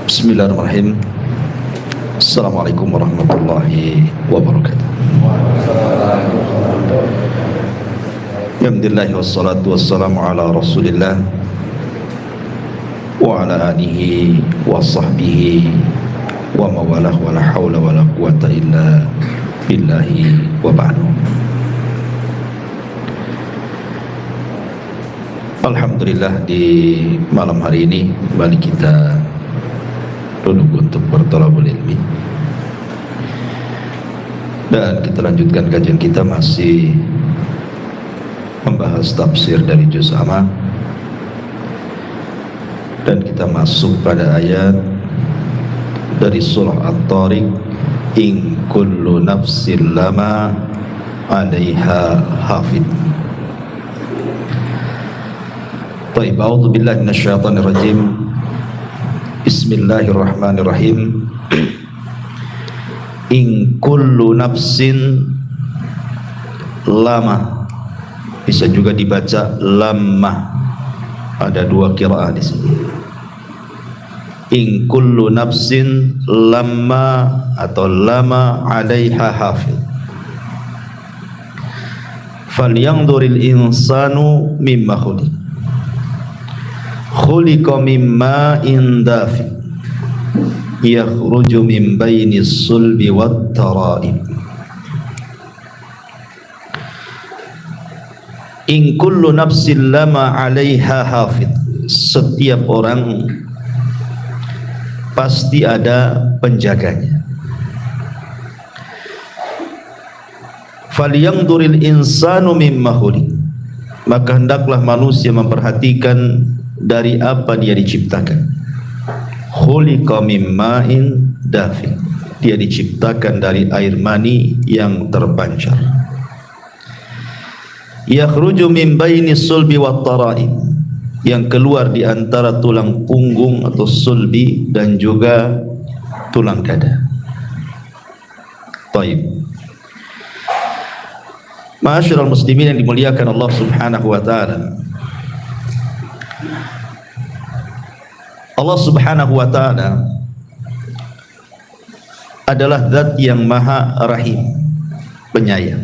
Bismillahirrahmanirrahim. Assalamualaikum warahmatullahi wabarakatuh. Alhamdulillah wassalatu wassalamu ala Rasulillah wa ala alihi wa sahbihi wa mawalah wa la hawla wa la quwata illa billahi wa ba'du. Alhamdulillah, di malam hari ini kembali kita duduk untuk berthalabul ilmi, dan kita lanjutkan kajian kita masih membahas tafsir dari juz amma, dan kita masuk pada ayat dari surah At-Tariq, in kullu nafsin lama 'alaiha hafid. Baik, a'udzu billahi minasyaitonir rajim. Bismillahirrahmanirrahim. In kullu nafsin lama, bisa juga dibaca lamma. Ada dua qiraah di sini. In kullu nafsin lamma atau lama 'alaiha hafiz. Falyanzuril insanu mimma khuliq. Khuliqa mimma indafi yakhruju min bainis sulbi wat tara'ib. In kullu nafsin lama 'alaiha hafid. Setiap orang pasti ada penjaganya. Falyanzuril insanu mimma khuliq. Maka hendaklah manusia memperhatikan dari apa dia diciptakan. Khuliqa min ma'in dafiq. Dia diciptakan dari air mani yang terpancar. Yakhruju min bainis sulbi wat tara'ib. Yang keluar di antara tulang punggung atau sulbi dan juga tulang dada. Baik. Ma'asyiral muslimin yang dimuliakan Allah Subhanahu wa taala. Allah Subhanahu wa ta'ala adalah zat yang maha rahim, penyayang.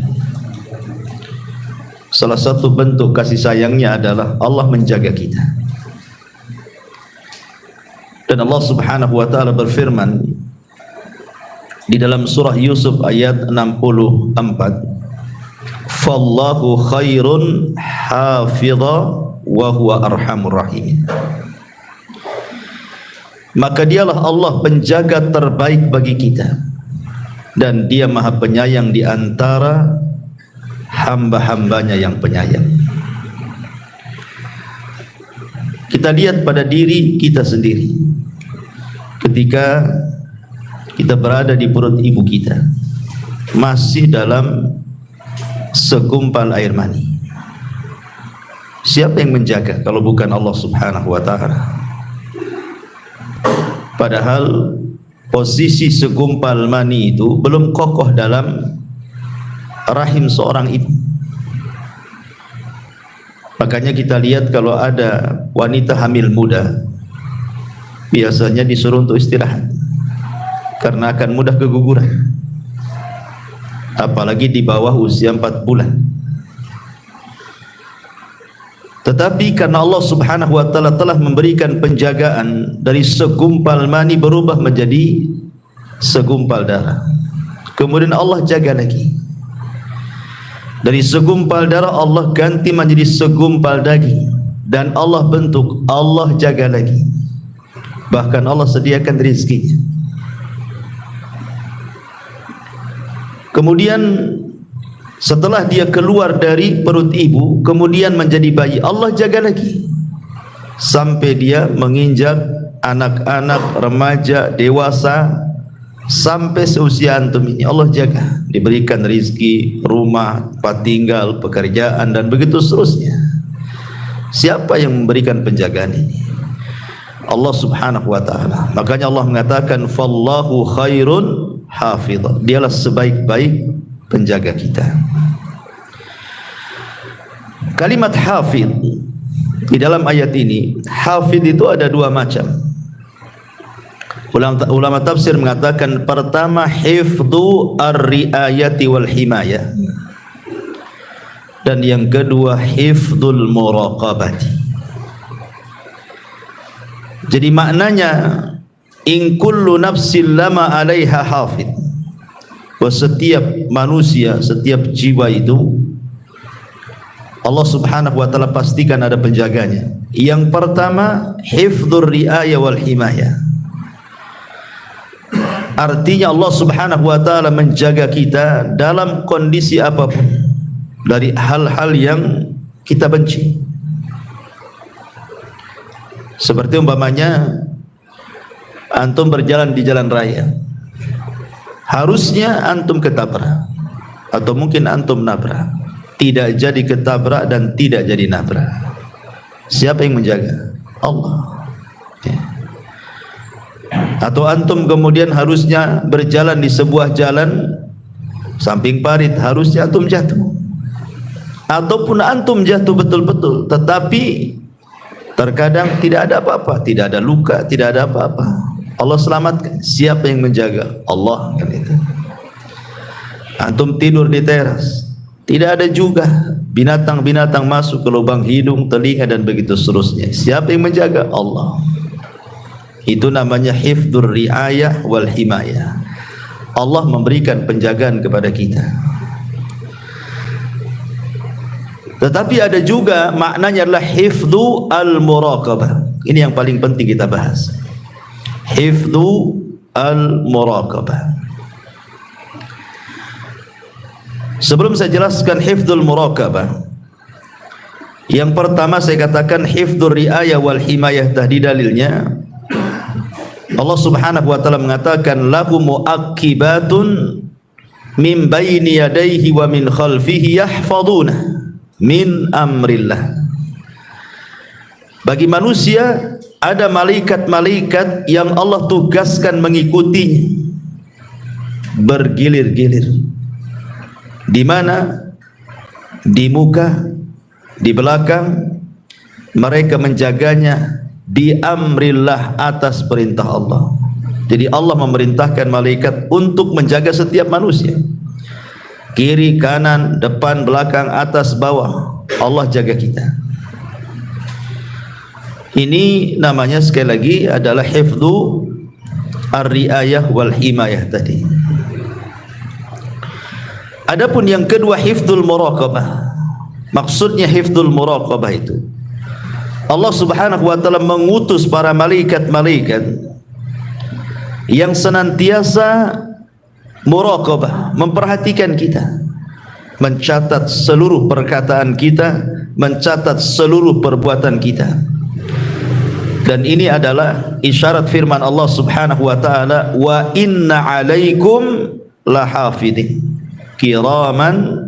Salah satu bentuk kasih sayangnya adalah Allah menjaga kita. Dan Allah Subhanahu wa ta'ala berfirman di dalam surah Yusuf ayat 64, fallahu khairun hafidha wa huwa arhamur rahimin. Maka dialah Allah penjaga terbaik bagi kita, dan dia maha penyayang di antara hamba-hambanya yang penyayang. Kita lihat pada diri kita sendiri ketika kita berada di perut ibu kita, masih dalam segumpal air mani. Siapa yang menjaga kalau bukan Allah Subhanahu wa ta'ala? Padahal posisi segumpal mani itu belum kokoh dalam rahim seorang ibu. Makanya kita lihat kalau ada wanita hamil muda, biasanya disuruh untuk istirahat karena akan mudah keguguran, apalagi di bawah usia 4 bulan. Tetapi karena Allah Subhanahu wa ta'ala telah memberikan penjagaan, dari segumpal mani berubah menjadi segumpal darah. Kemudian Allah jaga lagi. Dari segumpal darah Allah ganti menjadi segumpal daging, dan Allah bentuk, Allah jaga lagi. Bahkan Allah sediakan rezekinya. Kemudian setelah dia keluar dari perut ibu, kemudian menjadi bayi, Allah jaga lagi sampai dia menginjak anak-anak, remaja, dewasa, sampai seusia antum ini Allah jaga, diberikan rizki, rumah, tempat tinggal, pekerjaan, dan begitu seterusnya. Siapa yang memberikan penjagaan ini? Allah Subhanahu wa ta'ala. Makanya Allah mengatakan fallahu khairun hafidh. Dialah sebaik-baik penjaga kita. Kalimat hafidh di dalam ayat ini, hafidh itu ada dua macam. Ulama tafsir mengatakan pertama hifdzu ar-riayati wal himayah, dan yang kedua hifdzul muraqabati. Jadi maknanya in kullu nafsin lama 'alaiha hafidh, bahwa setiap manusia, setiap jiwa itu Allah Subhanahu wa taala pastikan ada penjaganya. Yang pertama hifdzur riayah wal himayah. Artinya Allah Subhanahu wa taala menjaga kita dalam kondisi apapun dari hal-hal yang kita benci. Seperti umpamanya antum berjalan di jalan raya, harusnya antum ketabrak atau mungkin antum nabrak, tidak jadi ketabrak dan tidak jadi nabrak. Siapa yang menjaga? Allah. Atau antum kemudian harusnya berjalan di sebuah jalan samping parit, harusnya antum jatuh, ataupun antum jatuh betul-betul, tetapi terkadang tidak ada apa-apa, tidak ada luka, tidak ada apa-apa, Allah selamatkan. Siapa yang menjaga? Allah. Antum tidur di teras, tidak ada juga binatang-binatang masuk ke lubang hidung, telinga dan begitu seterusnya. Siapa yang menjaga? Allah. Itu namanya hifdzur riayah wal himayah. Allah memberikan penjagaan kepada kita. Tetapi ada juga maknanya adalah hifdzu al-muraqabah. Ini yang paling penting kita bahas. Hifdzu al-muraqabah. Sebelum saya jelaskan hifdzul muraqabah, yang pertama saya katakan hifdzur riayah wal himayah, tadi dalilnya Allah Subhanahu wa taala mengatakan lahu muaqibatun min baini yadayhi wa min khalfihi yahfaduna min amrillah. Bagi manusia ada malaikat-malaikat yang Allah tugaskan mengikutinya bergilir-gilir. Di mana? Di muka, di belakang, mereka menjaganya di amrillah, atas perintah Allah. Jadi Allah memerintahkan malaikat untuk menjaga setiap manusia, kiri, kanan, depan, belakang, atas, bawah. Allah jaga kita. Ini namanya sekali lagi adalah hifdzu ar-riayah wal himayah tadi. Adapun yang kedua hifdzul muraqabah. Maksudnya hifdzul muraqabah itu Allah Subhanahu wa taala mengutus para malaikat-malaikat yang senantiasa muraqabah, memperhatikan kita, mencatat seluruh perkataan kita, mencatat seluruh perbuatan kita. Dan ini adalah isyarat firman Allah Subhanahu wa taala, wa inna 'alaikum lahafidin kiraman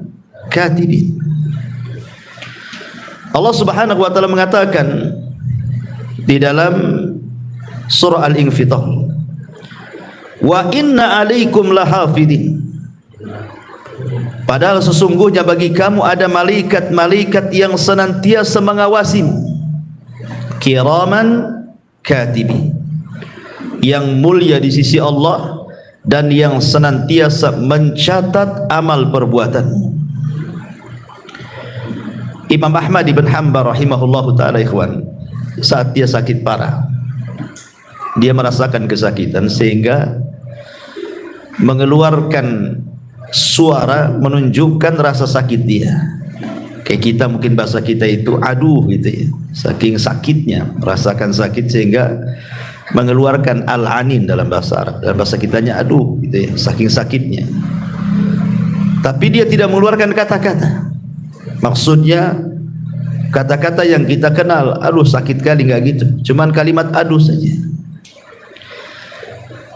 katibin. Allah Subhanahu wa taala mengatakan di dalam surah Al-Infitar, wa inna 'alaikum lahafidin, padahal sesungguhnya bagi kamu ada malaikat-malaikat yang senantiasa mengawasimu, kiraman katibin, yang mulia di sisi Allah dan yang senantiasa mencatat amal perbuatanmu. Imam Ahmad ibn Hanbal rahimahullahu ta'ala, ikhwan, saat dia sakit parah, dia merasakan kesakitan sehingga mengeluarkan suara menunjukkan rasa sakit dia. Kayak kita mungkin bahasa kita itu aduh gitu ya, saking sakitnya merasakan sakit sehingga mengeluarkan al-anin dalam bahasa Arab. Dalam bahasa kitanya aduh gitu ya, saking sakitnya. Tapi dia tidak mengeluarkan kata-kata. Maksudnya kata-kata yang kita kenal, aduh sakit kali, enggak gitu. Cuman kalimat aduh saja.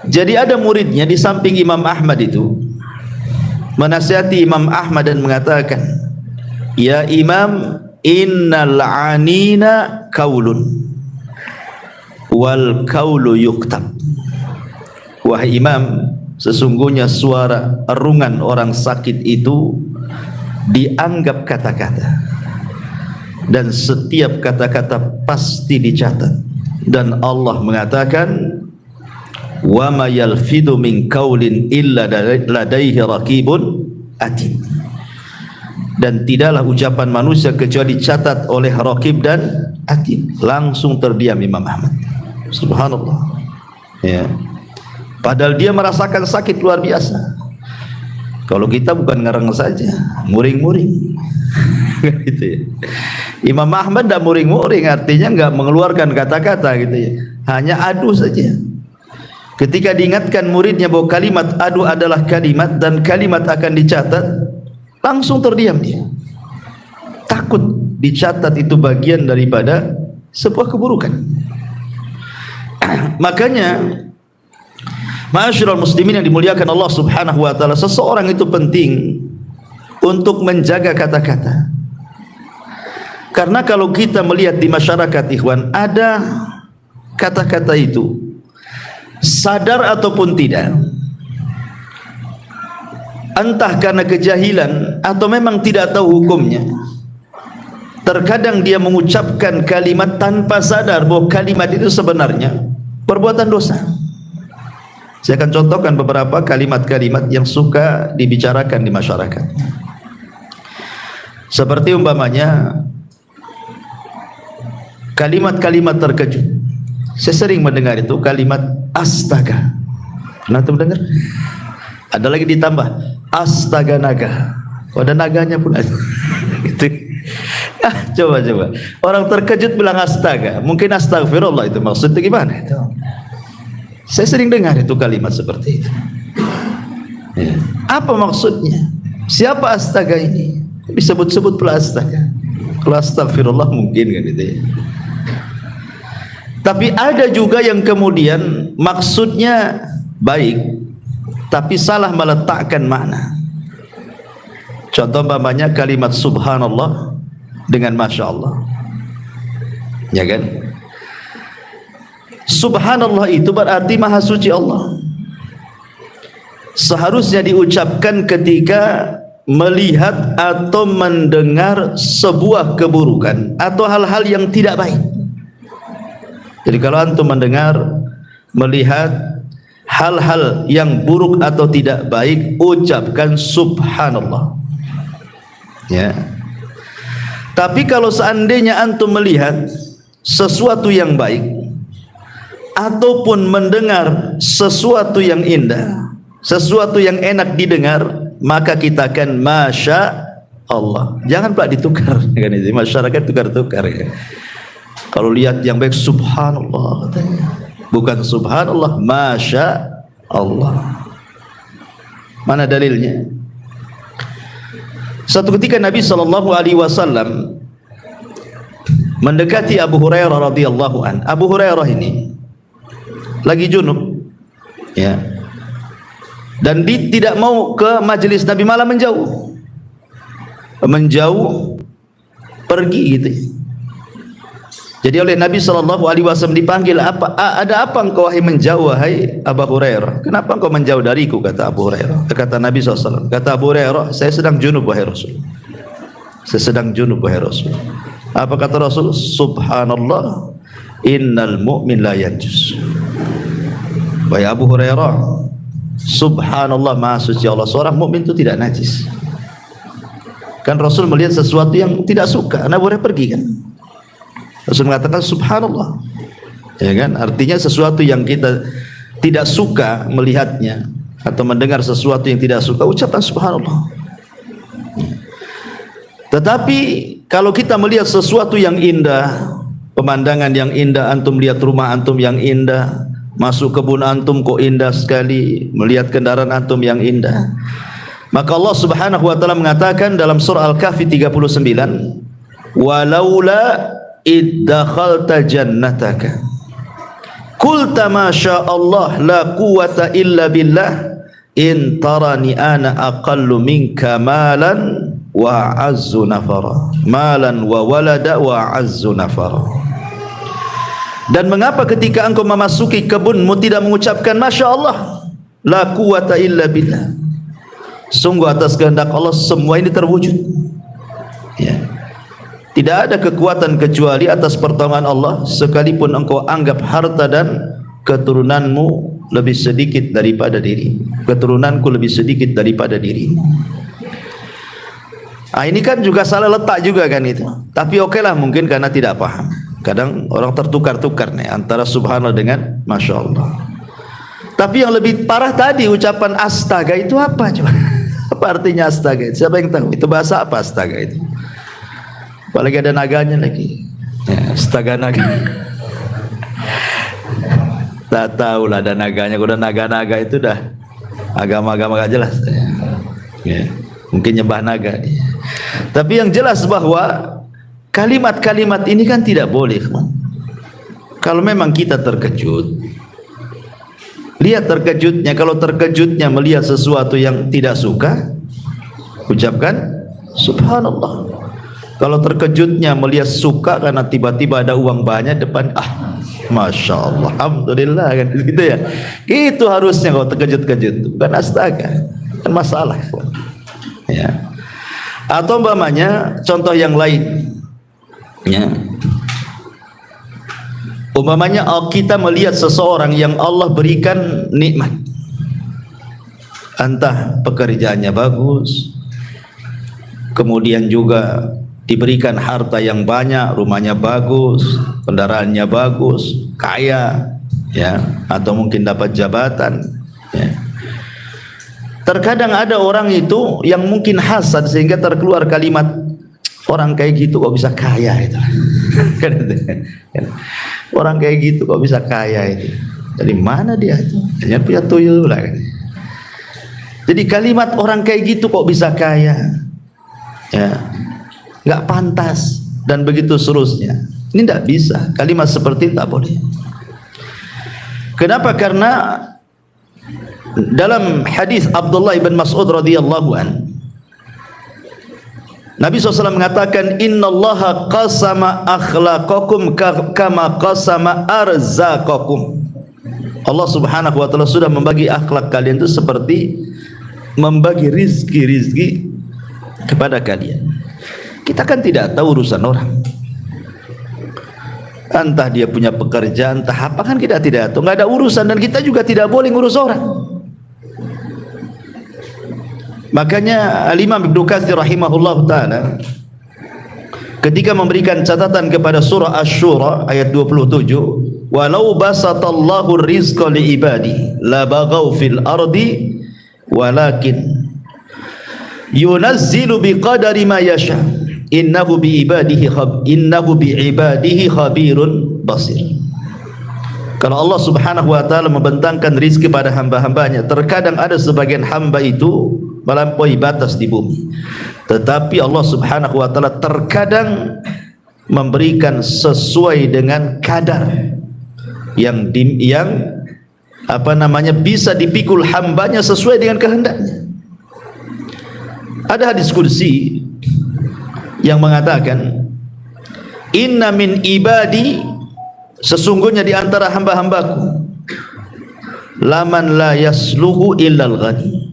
Jadi ada muridnya di samping Imam Ahmad itu menasihati Imam Ahmad dan mengatakan, ya Imam, innal anina kaulun wal kaulu yuktab. Wahai Imam, sesungguhnya suara erungan orang sakit itu dianggap kata-kata, dan setiap kata-kata pasti dicatat. Dan Allah mengatakan, wa ma yalfidu min qaulin illa ladaihi raqibun atid. Dan tidaklah ucapan manusia kecuali dicatat oleh raqib dan atid. Langsung terdiam Imam Ahmad. Subhanallah. Ya. Padahal dia merasakan sakit luar biasa. Kalau kita bukan ngereng saja, muring-muring. Gitu ya. Imam Ahmad tidak muring-muring, artinya enggak mengeluarkan kata-kata gitu ya. Hanya adu saja. Ketika diingatkan muridnya bahwa kalimat adu adalah kalimat dan kalimat akan dicatat, langsung terdiam dia. Takut dicatat itu bagian daripada sebuah keburukan. Makanya ma'asyiral muslimin yang dimuliakan Allah Subhanahu wa taala, seseorang itu penting untuk menjaga kata-kata. Karena kalau kita melihat di masyarakat ikhwan, ada kata-kata itu sadar ataupun tidak, entah karena kejahilan atau memang tidak tahu hukumnya, terkadang dia mengucapkan kalimat tanpa sadar bahwa kalimat itu sebenarnya perbuatan dosa. Saya akan contohkan beberapa kalimat-kalimat yang suka dibicarakan di masyarakat. Seperti umpamanya kalimat-kalimat terkejut. Saya sering mendengar itu kalimat astaga. Pernah tuh dengar? Ada lagi ditambah astaga naga. Ada naganya pun ada. Itu. Coba. Orang terkejut bilang astaga. Mungkin astagfirullah itu maksudnya gimana itu? Saya sering dengar itu kalimat seperti itu. Ya. Apa maksudnya? Siapa astaga ini? Disebut-sebut pula astaga. Kalau astagfirullah mungkin kan itu ya. Tapi ada juga yang kemudian maksudnya baik, tapi salah meletakkan makna. Contoh umpamanya kalimat subhanallah dengan masya Allah, ya kan? Subhanallah itu berarti maha suci Allah. Seharusnya diucapkan ketika melihat atau mendengar sebuah keburukan atau hal-hal yang tidak baik. Jadi kalau antum mendengar, melihat hal-hal yang buruk atau tidak baik, ucapkan subhanallah. Ya. Tapi kalau seandainya antum melihat sesuatu yang baik ataupun mendengar sesuatu yang indah, sesuatu yang enak didengar, maka kita akan masya Allah. Jangan pula ditukar kan itu. Masyarakat tukar-tukar ya. Kalau lihat yang baik subhanallah katanya. Bukan subhanallah, masya Allah. Mana dalilnya? Satu ketika Nabi SAW mendekati Abu Hurairah radhiyallahu an. Abu Hurairah ini lagi junub, ya. Dan dia tidak mau ke majelis Nabi, malah menjauh, pergi gitu. Jadi oleh Nabi SAW dipanggil, ada apa engkau wahai menjauh wahai Abu Hurairah? Kenapa engkau menjauh dariku? Kata Abu Hurairah. Kata Nabi SAW, kata Abu Hurairah, saya sedang junub wahai Rasul. Saya sedang junub wahai Rasul. Apa kata Rasul? Subhanallah, innal mu'min la yanjus. Wahai Abu Hurairah, subhanallah, maha suci Allah, seorang mukmin itu tidak najis. Kan Rasul melihat sesuatu yang tidak suka, Abu Hurairah pergi kan. Rasul mengatakan subhanallah, ya kan? Artinya sesuatu yang kita tidak suka melihatnya atau mendengar sesuatu yang tidak suka, ucapkan subhanallah. Tetapi kalau kita melihat sesuatu yang indah, pemandangan yang indah, antum lihat rumah antum yang indah, masuk kebun antum kok indah sekali, melihat kendaraan antum yang indah, maka Allah Subhanahu wa taala mengatakan dalam surah Al-Kahfi 39, walaula iddakhalta jannataka qulta ma sya Allah la quwwata illa billah in tarani ana aqallu minka malan wa azzu nafara, malan wa walada wa azzu nafara. Dan mengapa ketika engkau memasuki kebunmu tidak mengucapkan masya Allah, la quwwata illa billah, sungguh atas kehendak Allah semua ini terwujud, ya. Tidak ada kekuatan kecuali atas pertolongan Allah, sekalipun engkau anggap harta dan keturunanmu lebih sedikit daripada diri, keturunanku lebih sedikit daripada diri. Ini kan juga salah letak juga kan itu. Tapi oke lah, mungkin karena tidak paham. Kadang orang tertukar-tukar nih antara subhanallah dengan masya Allah. Tapi yang lebih parah tadi, ucapan astaga itu apa coba? Apa artinya astaga itu? Siapa yang tahu? Itu bahasa apa astaga itu? Apalagi ada naganya lagi. Ya, astaga naga. Tak tahu lah ada naganya. Udah naga-naga itu dah agama-agama gak jelas. Ya, mungkin nyembah naga. Tapi yang jelas bahwa kalimat-kalimat ini kan tidak boleh. Kalau memang kita terkejut, lihat terkejutnya. Kalau terkejutnya melihat sesuatu yang tidak suka, ucapkan subhanallah. Kalau terkejutnya melihat suka karena tiba-tiba ada uang banyak depan, masya Allah, alhamdulillah, kan gitu ya. Itu harusnya kalau terkejut-kejut, bukan astaga, kan masalah. Ya. Atau umpamanya contoh yang lain, ya. Umpamanya kita melihat seseorang yang Allah berikan nikmat, entah pekerjaannya bagus, kemudian juga diberikan harta yang banyak, rumahnya bagus, kendaraannya bagus, kaya, ya, atau mungkin dapat jabatan, ya. Terkadang ada orang itu yang mungkin hasad sehingga terkeluar kalimat, orang kayak gitu kok bisa kaya itu. Orang kayak gitu kok bisa kaya itu. Dari mana dia itu? Hanya punya tuyul lah. Jadi kalimat orang kayak gitu kok bisa kaya, ya, nggak pantas dan begitu seterusnya. Ini tidak bisa. Kalimat seperti itu tak boleh. Kenapa? Karena dalam hadis Abdullah bin Mas'ud radhiyallahu an, Nabi SAW mengatakan, innallaha qasama akhlaqakum kama qasama arzaqakum. Allah Subhanahu wa taala sudah membagi akhlak kalian itu seperti membagi rizki kepada kalian. Kita kan tidak tahu urusan orang, entah dia punya pekerjaan, entah apa, kan kita tidak tahu, nggak ada urusan, dan kita juga tidak boleh ngurus orang. Makanya Al-Imam Ibnu Katsir rahimahullah ta'ala ketika memberikan catatan kepada surah Asy-Syura ayat 27, walau basatallahu rizqa li ibadi la baghaw fil ardi walakin yunazzilu biqadari ma yasha innahu bi ibadihi khabirun basir. Kalau Allah Subhanahu wa taala membentangkan rizki pada hamba-hambanya, terkadang ada sebagian hamba itu melampaui batas di bumi, tetapi Allah Subhanahu wa taala terkadang memberikan sesuai dengan kadar yang bisa dipikul hambanya sesuai dengan kehendaknya. Ada hadis kursi yang mengatakan, inna min ibadi, sesungguhnya di antara hamba-hambaku, laman la yasluhu illal ghani,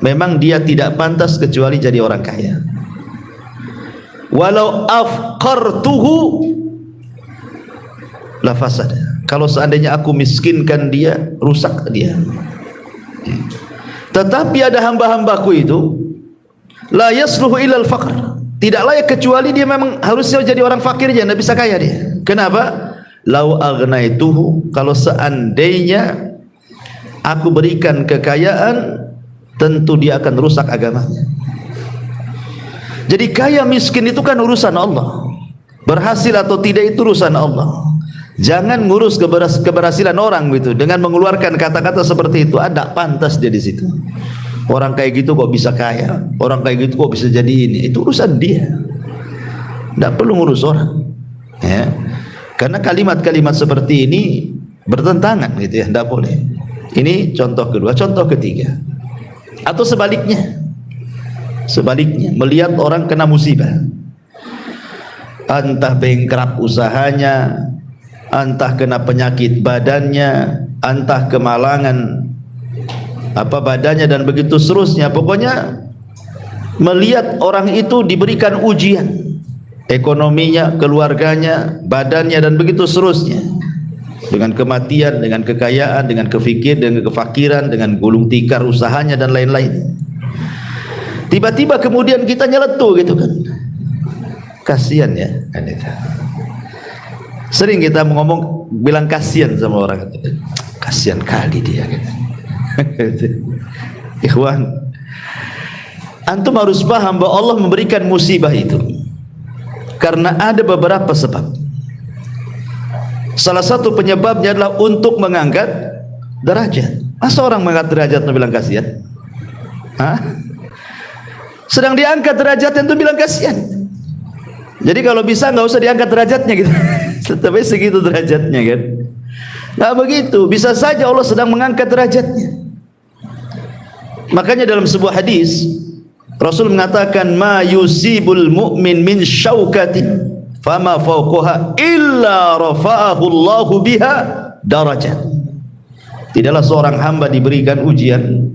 memang dia tidak pantas kecuali jadi orang kaya. Walau afqartuhu la fasada, kalau seandainya aku miskinkan dia, rusak dia. Tetapi ada hamba-hambaku itu la yasluhu illal faqr, tidak layak kecuali dia memang harusnya jadi orang fakir aja, tidak bisa kaya dia. Kenapa? Lau agnaituhu, kalau seandainya aku berikan kekayaan, tentu dia akan rusak agamanya. Jadi kaya miskin itu kan urusan Allah, berhasil atau tidak itu urusan Allah. Jangan ngurus keberhasilan orang gitu dengan mengeluarkan kata-kata seperti itu. Ada pantas dia di situ. Orang kayak gitu kok bisa kaya, orang kayak gitu kok bisa jadi ini, itu urusan dia. Tidak perlu ngurus orang, ya. Karena kalimat-kalimat seperti ini bertentangan gitu ya, tidak boleh. Ini contoh kedua. Contoh ketiga, atau sebaliknya, melihat orang kena musibah, entah bengkrap usahanya, entah kena penyakit badannya, entah kemalangan badannya dan begitu seterusnya. Pokoknya melihat orang itu diberikan ujian, ekonominya, keluarganya, badannya dan begitu seterusnya. dengan kematian, dengan kekayaan, dengan kefikir, dengan kefakiran, dengan gulung tikar usahanya dan lain-lain. Tiba-tiba kemudian kita nyeletu gitu kan. Kasihan ya kan itu. Sering kita ngomong bilang kasihan sama orang, kasihan kali dia gitu. Ikhwan, antum harus paham bahwa Allah memberikan musibah itu karena ada beberapa sebab. Salah satu penyebabnya adalah untuk mengangkat derajat. Masa orang mengangkat derajat itu bilang kasihan? Hah? Sedang diangkat derajatnya itu bilang kasihan. Jadi kalau bisa nggak usah diangkat derajatnya gitu. Tapi segitu derajatnya kan. Nggak begitu. Bisa saja Allah sedang mengangkat derajatnya. Makanya dalam sebuah hadis Rasul mengatakan ma yusibul mu'min min syaukatin fama fawqaha illa rafa'ahu Allahu biha darajat. Tidaklah seorang hamba diberikan ujian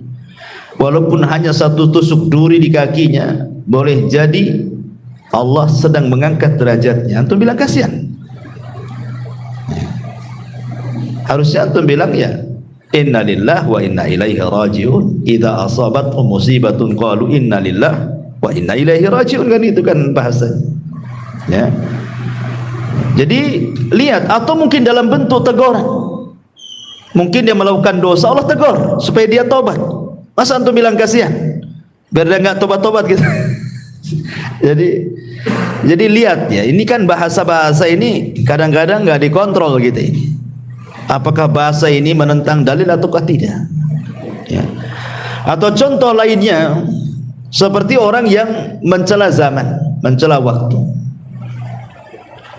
walaupun hanya satu tusuk duri di kakinya, boleh jadi Allah sedang mengangkat derajatnya. Antum bilang kasihan. Harusnya antum bilang ya inna lillah wa inna ilaihi raji'un. Idza asabatkum musibatun qalu inna lillah wa inna ilaihi raji'un, kan itu kan bahasanya. Ya. Jadi lihat, atau mungkin dalam bentuk teguran. Mungkin dia melakukan dosa, Allah tegur supaya dia tobat. Masa antum bilang kasihan? Biar dia enggak tobat-tobat gitu. Jadi lihat ya, ini kan bahasa-bahasa ini kadang-kadang enggak dikontrol gitu ini. Apakah bahasa ini menentang dalil ataukah tidak? Ya. Atau contoh lainnya seperti orang yang mencela zaman, mencela waktu.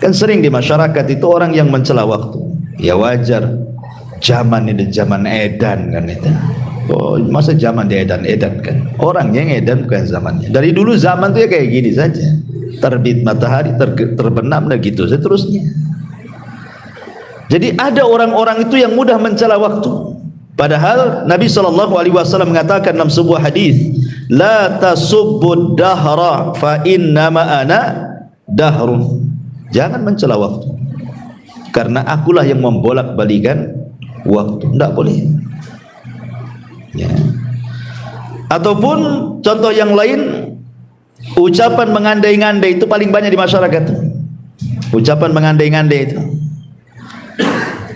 Kan sering di masyarakat itu orang yang mencela waktu. Ya wajar, zaman ini zaman edan kan itu. Oh, masa zaman diedan-edan kan? Orang yang edan bukan zamannya. Dari dulu zaman itu ya kayak gini saja. Terbit matahari, terbenam dan gitu seterusnya. Jadi ada orang-orang itu yang mudah mencela waktu. Padahal Nabi SAW mengatakan dalam sebuah hadis, la tasubbud dahra fa innama ana dahrun. Jangan mencela waktu, karena akulah yang membolak-balikan waktu. Tidak boleh. Ya. Ataupun contoh yang lain, ucapan mengandai-ngandai itu paling banyak di masyarakat. Ucapan mengandai-ngandai itu,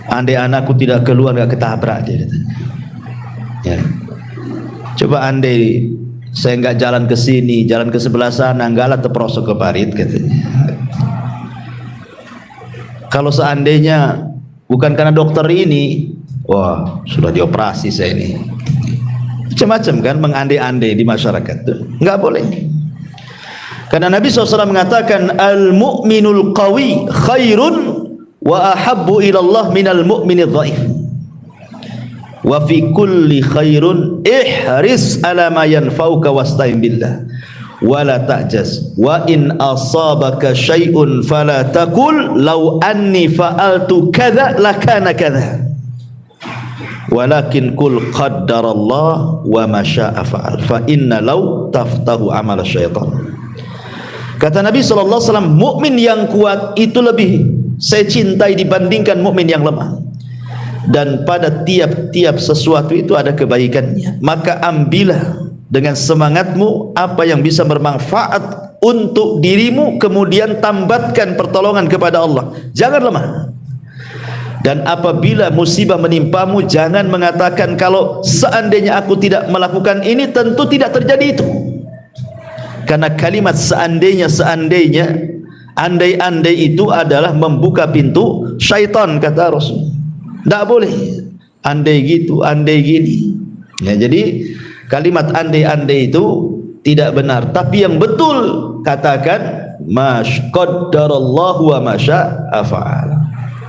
andai anakku tidak keluar gak ketabrak dia. Ya. Coba andai saya nggak jalan ke sini, jalan ke sebelah sana, enggaklah terperosok ke parit katanya. Kalau seandainya bukan karena dokter ini, wah sudah dioperasi saya ini. Macam-macam kan mengandai-andai di masyarakat itu nggak boleh. Karena Nabi SAW mengatakan al-mu'minul qawi khairun wa ahabbu ilallah minal mu'minidh dhaif. Wa fi kulli khairun ihris ala ma yanfa'uka wasta'in billah wa la ta'jaz wa in asabaka syai'un fala taqul law anni fa'altu kadza lakana kadza walakin qul qaddarallah wa ma syaa fa'al fa inna law taftahu amal syaitan. Kata Nabi SAW, mukmin yang kuat itu lebih saya cintai dibandingkan mukmin yang lemah. Dan pada tiap-tiap sesuatu itu ada kebaikannya. Maka ambillah dengan semangatmu apa yang bisa bermanfaat untuk dirimu, kemudian tambatkan pertolongan kepada Allah. Jangan lemah. Dan apabila musibah menimpamu, jangan mengatakan kalau seandainya aku tidak melakukan ini tentu tidak terjadi itu. Karena kalimat seandainya, andai-andai itu adalah membuka pintu syaitan, kata Rasul. Tidak boleh andai gitu, andai gini ya. Jadi kalimat andai-andai itu tidak benar. Tapi yang betul katakan qaddarallahu wa ma syaa fa'al.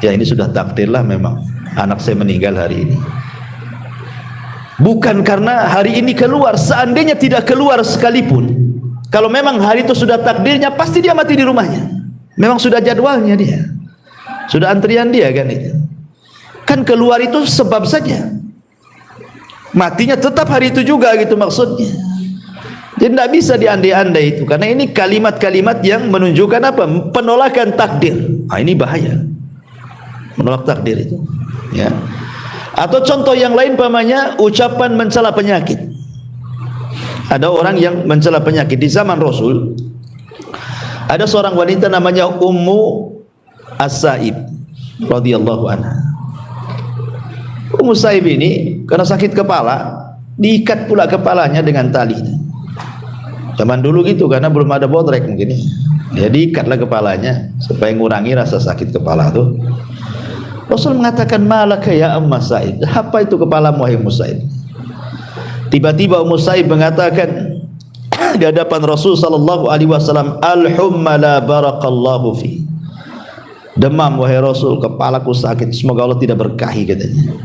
Ya ini sudah takdirlah memang anak saya meninggal hari ini. Bukan karena hari ini keluar, seandainya tidak keluar sekalipun, kalau memang hari itu sudah takdirnya, pasti dia mati di rumahnya. Memang sudah jadwalnya dia, sudah antrian dia kan itu. Kan keluar itu sebab saja, matinya tetap hari itu juga gitu maksudnya. Jadi tidak bisa diandai-andai itu, karena ini kalimat-kalimat yang menunjukkan apa? Penolakan takdir. Ini bahaya, menolak takdir itu. Ya. Atau contoh yang lain pamannya ucapan mencela penyakit. Ada orang yang mencela penyakit di zaman Rasul. Ada seorang wanita namanya Ummu As-Sa'ib radhiyallahu anha. Ummu Sa'ib ini karena sakit kepala, diikat pula kepalanya dengan tali. Zaman dulu gitu, karena belum ada bodrek mungkin. Ya diikatlah kepalanya supaya mengurangi rasa sakit kepala tuh. Rasul mengatakan, malaka ya Ummu Sa'ib, apa itu kepalamu wahai Ummu Sa'ib? Tiba-tiba Ummu Sa'ib mengatakan di hadapan Rasul sallallahu alaihi wasallam, al-humma la barakallahu fi. Demam wahai Rasul, kepalaku sakit, semoga Allah tidak berkahi, katanya.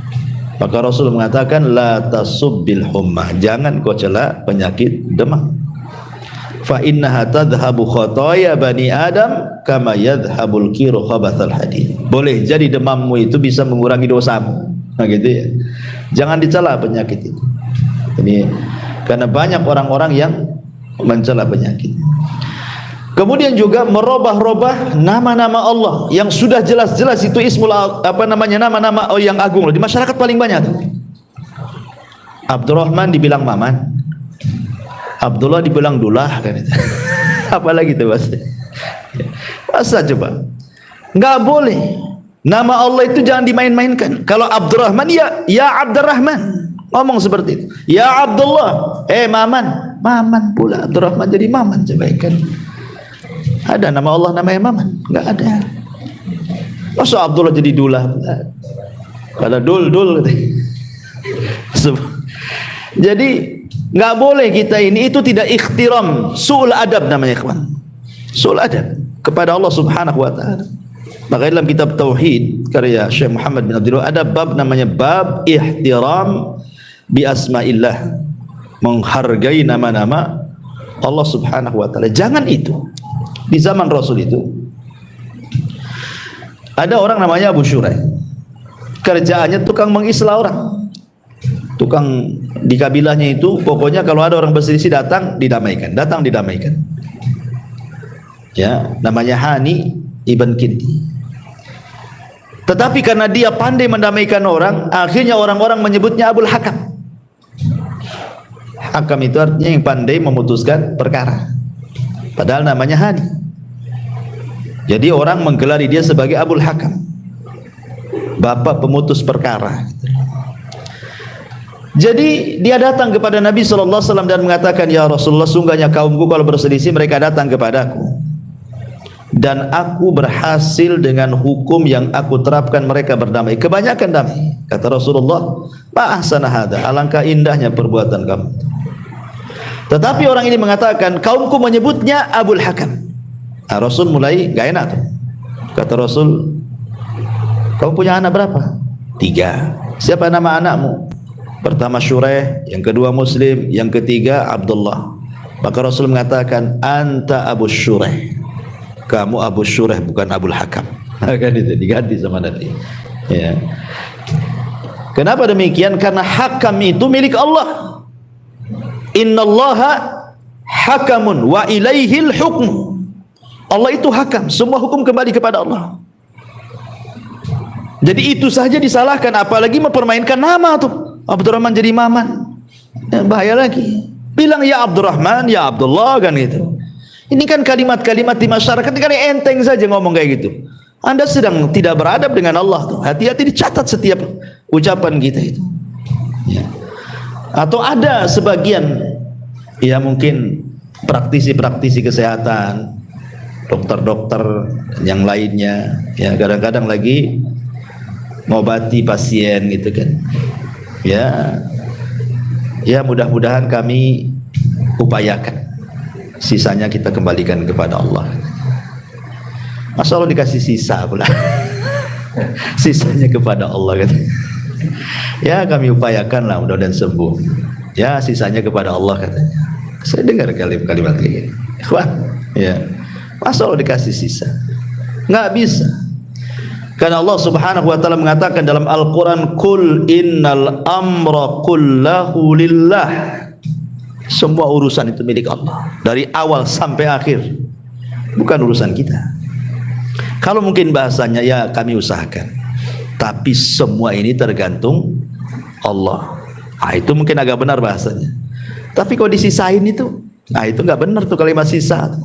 Maka Rasul mengatakan, la tasubbil humma, jangan kau cela penyakit demam. Fa innaha tadhhabu khataya bani Adam kama yadhhabul kiru khabathal hadid. Boleh jadi demammu itu bisa mengurangi dosamu. Nah gitu ya. Jangan dicela penyakit itu. Ini karena banyak orang-orang yang mencela penyakit. Kemudian juga merubah-rubah nama-nama Allah yang sudah jelas-jelas itu ismul nama-nama yang agung di masyarakat paling banyak. Abdurrahman dibilang Maman, Abdullah dibilang Dullah kan itu. Apalagi itu Mas? Masa coba? Enggak boleh. Nama Allah itu jangan dimain-mainkan. Kalau Abdurrahman ya Abdurrahman. Ngomong seperti itu. Ya Abdullah, Maman. Maman pula Abdurrahman jadi Maman, coba kan. Ada nama Allah namanya Maman? Enggak ada. Masa Abdullah jadi Dullah? Pada dul. Jadi nggak boleh kita ini, itu tidak ikhtiram, su'ul adab namanya kawan. Su'ul adab kepada Allah Subhanahu wa taala. Maka dalam kitab tauhid karya Syekh Muhammad bin Abdul Wahab ada bab namanya bab ihtiram bi asmaillah, menghargai nama-nama Allah Subhanahu wa taala. Jangan itu. Di zaman Rasul itu ada orang namanya Abu Syuraih. Kerjaannya tukang mengislah orang. Tukang di kabilahnya itu, pokoknya kalau ada orang berselisih datang didamaikan. Ya, namanya Hani ibn Kindi. Tetapi karena dia pandai mendamaikan orang, akhirnya orang-orang menyebutnya Abul Hakam. Hakam itu artinya yang pandai memutuskan perkara. Padahal namanya Hani. Jadi orang menggelari dia sebagai Abul Hakam, bapak pemutus perkara. Jadi dia datang kepada Nabi SAW dan mengatakan, ya Rasulullah, sungguhnya kaumku kalau berselisih mereka datang kepadaku, dan aku berhasil dengan hukum yang aku terapkan, mereka berdamai, kebanyakan damai. Kata Rasulullah, ma ahsana hada, alangkah indahnya perbuatan kamu. Tetapi orang ini mengatakan, kaumku menyebutnya Abul Hakam. Nah, Rasul mulai gak enak tuh. Kata Rasul, kamu punya anak berapa? 3. Siapa nama anakmu? Pertama Syuraih, yang kedua Muslim, yang ketiga Abdullah. Maka Rasul mengatakan, anta Abu Syuraih, kamu Abu Syuraih, bukan Abul Hakam. Kan itu diganti sama Nabi. Ya. Kenapa demikian? Karena hakam itu milik Allah. Innallaha hakamun wa ilaihil hukmu. Allah itu hakam, semua hukum kembali kepada Allah. Jadi itu saja disalahkan, apalagi mempermainkan nama tuh. Abdurrahman jadi Maman, ya, bahaya lagi. Bilang ya Abdurrahman, ya Abdullah, kan gitu. Ini kan kalimat-kalimat di masyarakat kan enteng saja ngomong kayak gitu. Anda sedang tidak beradab dengan Allah tuh. Hati-hati, dicatat setiap ucapan kita itu. Ya. Atau ada sebagian, ya mungkin praktisi-praktisi kesehatan, dokter-dokter yang lainnya, ya kadang-kadang lagi ngobati pasien gitu kan. Ya mudah-mudahan kami upayakan, sisanya kita kembalikan kepada Allah. Masa Allah dikasih sisa pula. Sisanya kepada Allah kan. Ya kami upayakan lah, mudah-mudahan sembuh. Ya sisanya kepada Allah katanya. Saya dengar kalimat kayak gini. Ya. Masa Allah dikasih sisa? Nggak bisa. Karena Allah Subhanahu wa taala mengatakan dalam Al-Qur'an, "Qul innal amra kullahu lillah." Semua urusan itu milik Allah, dari awal sampai akhir. Bukan urusan kita. Kalau mungkin bahasanya, ya kami usahakan. tapi semua ini tergantung Allah. Itu mungkin agak benar bahasanya. Tapi kalau disisain itu, itu nggak benar tuh kalimat sisa.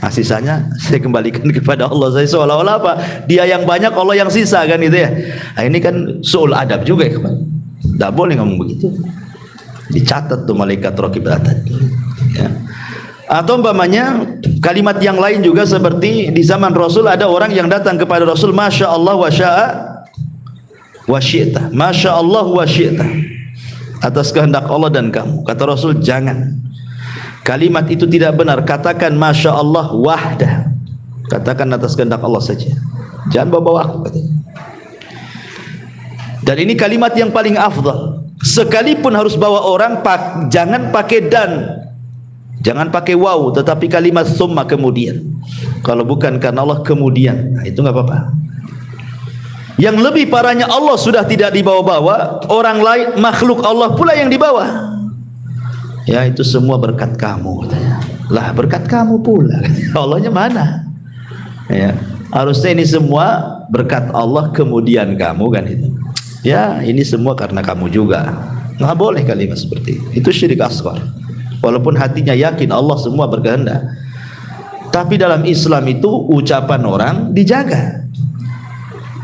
Sisanya saya kembalikan kepada Allah. Saya seolah-olah apa? Dia yang banyak, Allah yang sisa kan itu ya. Ini kan su'ul adab juga ya. Nggak boleh ngomong begitu. Dicatat tuh malaikat raqib atid. Ya. Atau umpamanya kalimat yang lain juga seperti di zaman Rasul ada orang yang datang kepada Rasul, Masya Allah wa sya'a wa syi'ta. Masya Allah wa syi'ta. Atas kehendak Allah dan kamu. Kata Rasul, jangan. Kalimat itu tidak benar. Katakan Masya Allah wahdah. Katakan atas kehendak Allah saja. Jangan bawa-bawa aku katanya. Dan ini kalimat yang paling afdal. Sekalipun harus bawa orang, jangan pakai dan, jangan pakai waw, tetapi kalimat summa kemudian. Kalau bukan karena Allah kemudian, itu nggak apa-apa. Yang lebih parahnya, Allah sudah tidak dibawa-bawa, orang lain, makhluk Allah pula yang dibawa. Ya, itu semua berkat kamu katanya. Lah, berkat kamu pula katanya. Allahnya mana? Ya, harusnya ini semua berkat Allah kemudian kamu kan itu. Ya, ini semua karena kamu juga. Nggak boleh kalimat seperti itu. Itu syirik asghar. Walaupun hatinya yakin Allah semua berkehendak. Tapi dalam Islam itu ucapan orang dijaga.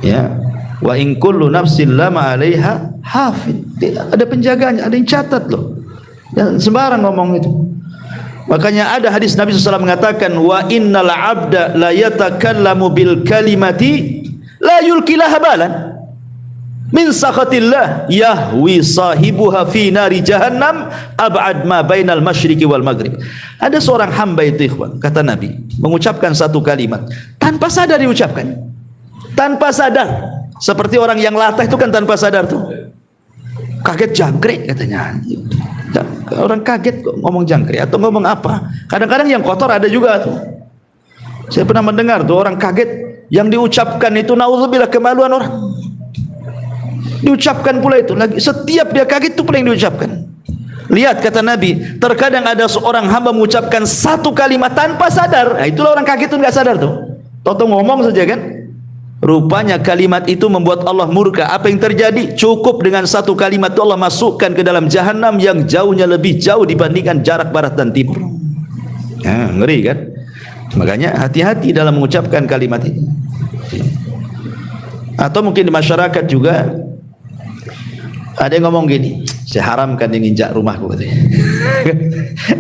Ya, wa in kullu nafsin lama 'alaiha hafid. Ada penjaganya, ada yang catat loh. Jangan sembarang ngomong itu. Makanya ada hadis Nabi SAW mengatakan, wa innal 'abda la yatakallamu bil kalimati la yulkilaha balan min sakhatillah yahwi sahibuha fi nari jahannam ab'ad ma bainal masyriqi wal maghrib. Ada seorang hamba itu ikhwan, kata Nabi, mengucapkan satu kalimat tanpa sadar diucapkan. Tanpa sadar. Seperti orang yang latah itu kan tanpa sadar tuh. Kaget jangkrik katanya. Orang kaget kok ngomong jangkrik atau ngomong apa. Kadang-kadang yang kotor ada juga tuh. Saya pernah mendengar tuh orang kaget yang diucapkan itu naudzubillah kemaluan orang. Diucapkan pula itu lagi. Setiap dia kaget itu pula yang diucapkan. Lihat kata Nabi, terkadang ada seorang hamba mengucapkan satu kalimat tanpa sadar. Nah, itulah orang kaget itu nggak sadar tuh. Toto ngomong saja kan. Rupanya kalimat itu membuat Allah murka. Apa yang terjadi? Cukup dengan satu kalimat itu Allah masukkan ke dalam jahanam yang jauhnya lebih jauh dibandingkan jarak barat dan timur. Ngeri kan? Makanya hati-hati dalam mengucapkan kalimat ini. Atau mungkin di masyarakat juga ada yang ngomong gini, saya haramkan yang injak rumahku katanya.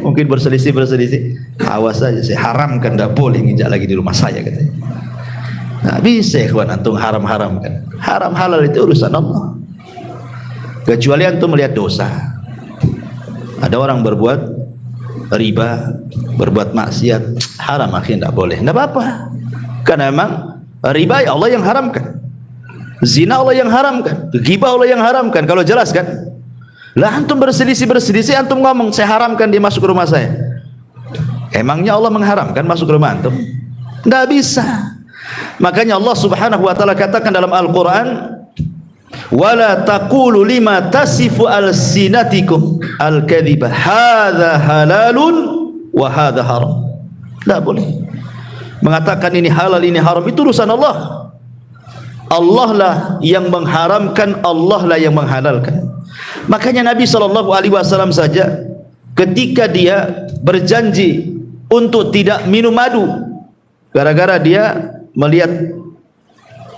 Mungkin berselisih. Awas saja, saya haramkan, tidak boleh injak lagi di rumah saya katanya. Nah, bisa ikhwan antum haram-haramkan. Haram halal itu urusan Allah. Kecuali antum melihat dosa. Ada orang berbuat riba, berbuat maksiat, haram akhirnya tidak boleh. Tidak apa-apa. Karena memang riba Allah yang haramkan. Zina Allah yang haramkan. Ghibah Allah yang haramkan. Kalau jelas kan? Lah antum berselisih, antum ngomong saya haramkan dia masuk ke rumah saya. Emangnya Allah mengharamkan masuk ke rumah antum? Tidak bisa. Makanya Allah Subhanahu wa taala katakan dalam Al-Qur'an, wala taqulu lima tasifu alsinatikum al-kadhiba hadza halalun wa hadza haram. Tidak boleh mengatakan ini halal ini haram, itu urusan Allah. Allah lah yang mengharamkan, Allah lah yang menghalalkan. Makanya Nabi SAW saja ketika dia berjanji untuk tidak minum madu gara-gara dia melihat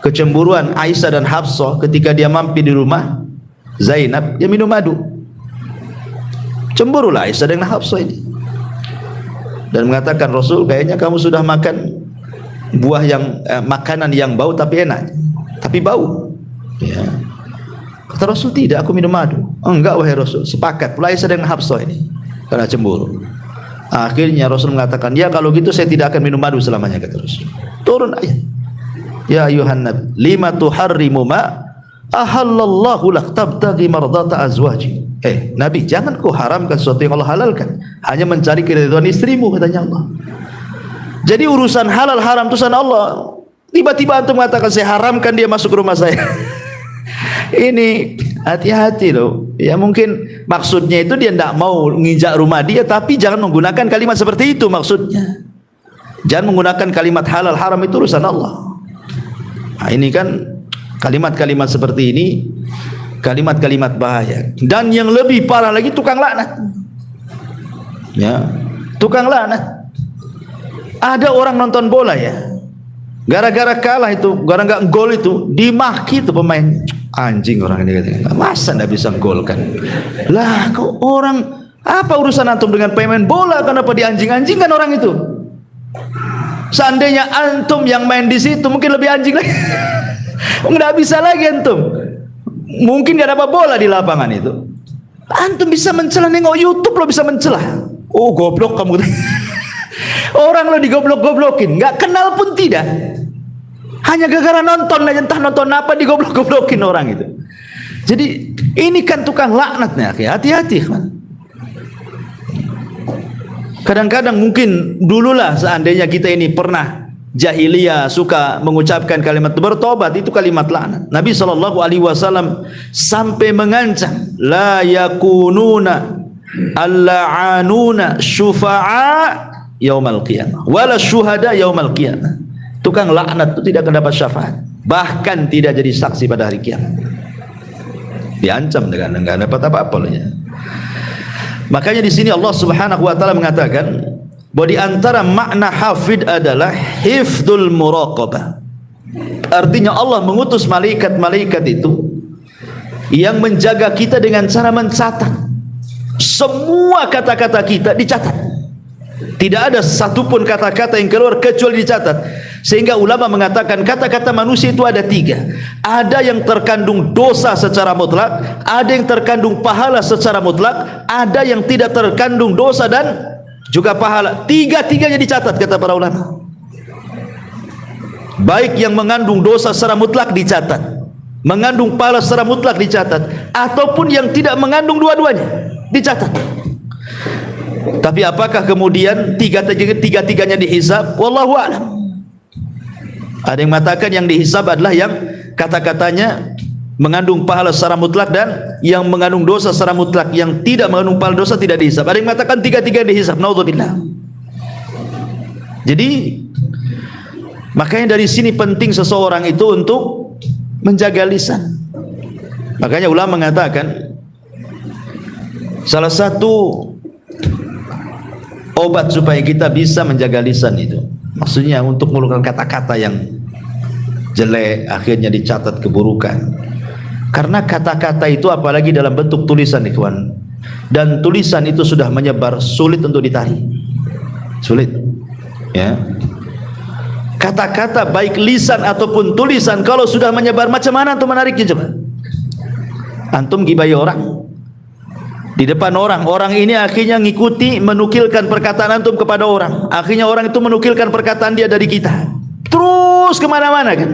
kecemburuan Aisyah dan Hafsah ketika dia mampir di rumah Zainab, dia minum madu. Cemburulah Aisyah dan Hafsah ini dan mengatakan, Rasul kayaknya kamu sudah makan buah yang makanan yang bau tapi enak, tapi bau ya. Kata Rasul, tidak, aku minum madu. Enggak wahai Rasul. Sepakat pula Aisyah dan Hafsah ini karena cemburu. Akhirnya Rasul mengatakan, ya kalau gitu saya tidak akan minum madu selamanya, kata Rasul. Turun ayat, ya ayuhan nabi lima tuharrimu ma ahallallahu lak tabtaghi mardata azwaji. Nabi, jangan kau haramkan sesuatu yang Allah halalkan hanya mencari keridhaan istrimu, katanya Allah. Jadi urusan halal haram itu urusan Allah. Tiba-tiba antum mengatakan saya haramkan dia masuk ke rumah saya. Ini hati-hati loh. Ya mungkin maksudnya itu dia tidak mau nginjak rumah dia, tapi jangan menggunakan kalimat seperti itu maksudnya. Jangan menggunakan kalimat halal haram, itu urusan Allah. Nah, ini kan Kalimat-kalimat seperti ini kalimat-kalimat bahaya. Dan yang lebih parah lagi, tukang laknat. Ya, tukang laknat. Ada orang nonton bola ya, gara-gara kalah itu, gara-gara nggak gol itu, dimaki tuh pemain. Anjing orang ini katanya, masa nggak bisa gol kan? Lah kok orang, apa urusan antum dengan pemain bola? Kenapa dianjing-anjingkan orang itu? Seandainya antum yang main di situ mungkin lebih anjing lagi. Nggak bisa lagi antum. Mungkin nggak dapat bola di lapangan itu. Antum bisa mencela, nengok YouTube lo bisa mencela. Oh goblok kamu. Orang lo digoblok-goblokin, nggak kenal pun tidak. Hanya gara-gara nonton aja, entah nonton apa digoblok-goblokin orang itu. Jadi ini kan tukang laknatnya, hati-hati kan. Kadang-kadang mungkin dululah seandainya kita ini pernah jahiliyah suka mengucapkan kalimat bertobat, itu kalimat laknat. Nabi SAW sampai mengancam, la yakununa al-la'anuna syufa'a yaumal qiyamah wala syuhada yaumal qiyamah. Tukang laknat itu tidak akan dapat syafaat, bahkan tidak jadi saksi pada hari kiamat. Diancam dengan enggak dapat apa-apa loh ya. Makanya di sini Allah Subhanahu wa taala mengatakan bahwa di antara makna hafid adalah hifdzul muraqabah. Artinya Allah mengutus malaikat-malaikat itu yang menjaga kita dengan cara mencatat. Semua kata-kata kita dicatat. Tidak ada satupun kata-kata yang keluar kecuali dicatat. Sehingga ulama mengatakan kata-kata manusia itu ada 3. Ada yang terkandung dosa secara mutlak, ada yang terkandung pahala secara mutlak, ada yang tidak terkandung dosa dan juga pahala. Tiga-tiganya dicatat kata para ulama. Baik yang mengandung dosa secara mutlak dicatat, mengandung pahala secara mutlak dicatat, ataupun yang tidak mengandung dua-duanya dicatat. Tapi apakah kemudian tiga-tiganya dihisab? Wallahu a'lam. Ada yang mengatakan yang dihisab adalah yang kata-katanya mengandung pahala secara mutlak dan yang mengandung dosa secara mutlak. Yang tidak mengandung pahala dosa tidak dihisab. Ada yang mengatakan tiga-tiga dihisab. Naudzubillah. Jadi makanya dari sini penting seseorang itu untuk menjaga lisan. Makanya ulama mengatakan salah satu obat supaya kita bisa menjaga lisan itu, maksudnya untuk mengeluarkan kata-kata yang jelek, akhirnya dicatat keburukan. Karena kata-kata itu apalagi dalam bentuk tulisan, ikhwan, dan tulisan itu sudah menyebar, sulit untuk ditarik, sulit ya. Kata-kata baik lisan ataupun tulisan kalau sudah menyebar, macam mana antum menariknya coba? Antum gibai orang di depan orang, orang ini akhirnya ngikuti, menukilkan perkataan antum kepada orang, akhirnya orang itu menukilkan perkataan dia dari kita, terus kemana-mana kan.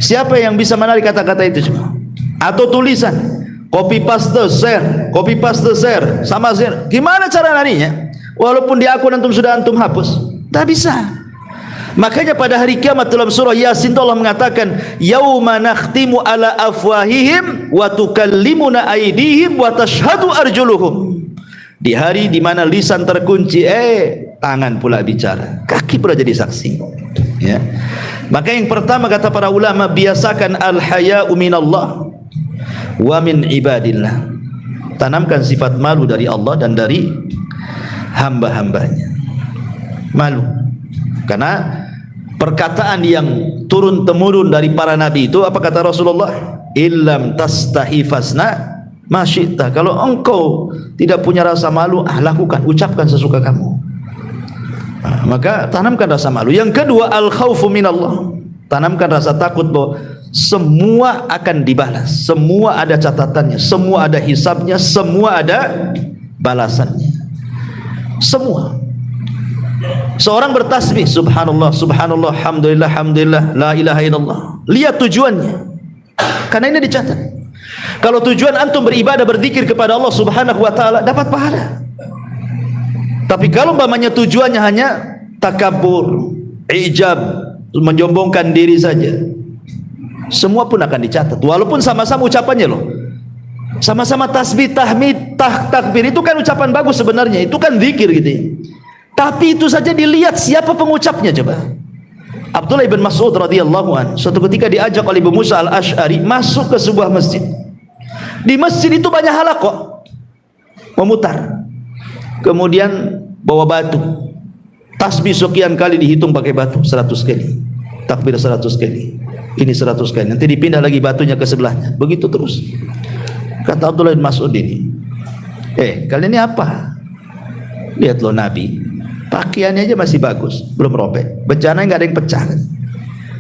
Siapa yang bisa menarik kata-kata itu cuma? Atau tulisan, copy paste share, copy paste share, sama share. Gimana cara narinya? Walaupun di akun antum sudah antum hapus, tak bisa. Makanya pada hari kiamat dalam surah Yasin Allah mengatakan, yauma nakhtimu ala afwahihim wa tukallimuna aydihim wa tashhadu arjuluhum. Di hari di mana lisan terkunci, tangan pula bicara, kaki pula jadi saksi ya. Maka yang pertama kata para ulama, biasakan al-haya'u minallah wa min ibadillah. Tanamkan sifat malu dari Allah dan dari hamba-hambanya. Malu. Karena perkataan yang turun temurun dari para nabi itu, apa kata Rasulullah? Illam tastahi fasna ma syi'ta. Kalau engkau tidak punya rasa malu, lakukan, ucapkan sesuka kamu. Maka tanamkan rasa malu. Yang kedua, al khaufu minallah. Tanamkan rasa takut bahwa semua akan dibalas, semua ada catatannya, semua ada hisabnya, semua ada balasannya. Semua. Seorang bertasbih subhanallah, subhanallah, alhamdulillah, alhamdulillah, la ilaha illallah. Lihat tujuannya, karena ini dicatat. Kalau tujuan antum beribadah, berzikir kepada Allah Subhanahu wa taala, dapat pahala. Tapi kalau umpamanya tujuannya hanya takabur, ijab, menyombongkan diri saja, semua pun akan dicatat. Walaupun sama-sama ucapannya loh, sama-sama tasbih, tahmid, takbir, itu kan ucapan bagus sebenarnya, itu kan zikir gitu ya. Tapi itu saja dilihat siapa pengucapnya coba. Abdullah bin Mas'ud radhiyallahu an suatu ketika diajak oleh Abu Musa al-Asy'ari masuk ke sebuah masjid. Di masjid itu banyak halaqah memutar. Kemudian bawa batu. Tasbih sekian kali dihitung pakai batu 100 kali. Takbir 100 kali. Ini 100 kali. Nanti dipindah lagi batunya ke sebelahnya. Begitu terus. Kata Abdullah bin Mas'ud ini, kalian ini apa? Lihat loh Nabi, pakaiannya aja masih bagus, belum robek. Bencana nggak ada yang pecah.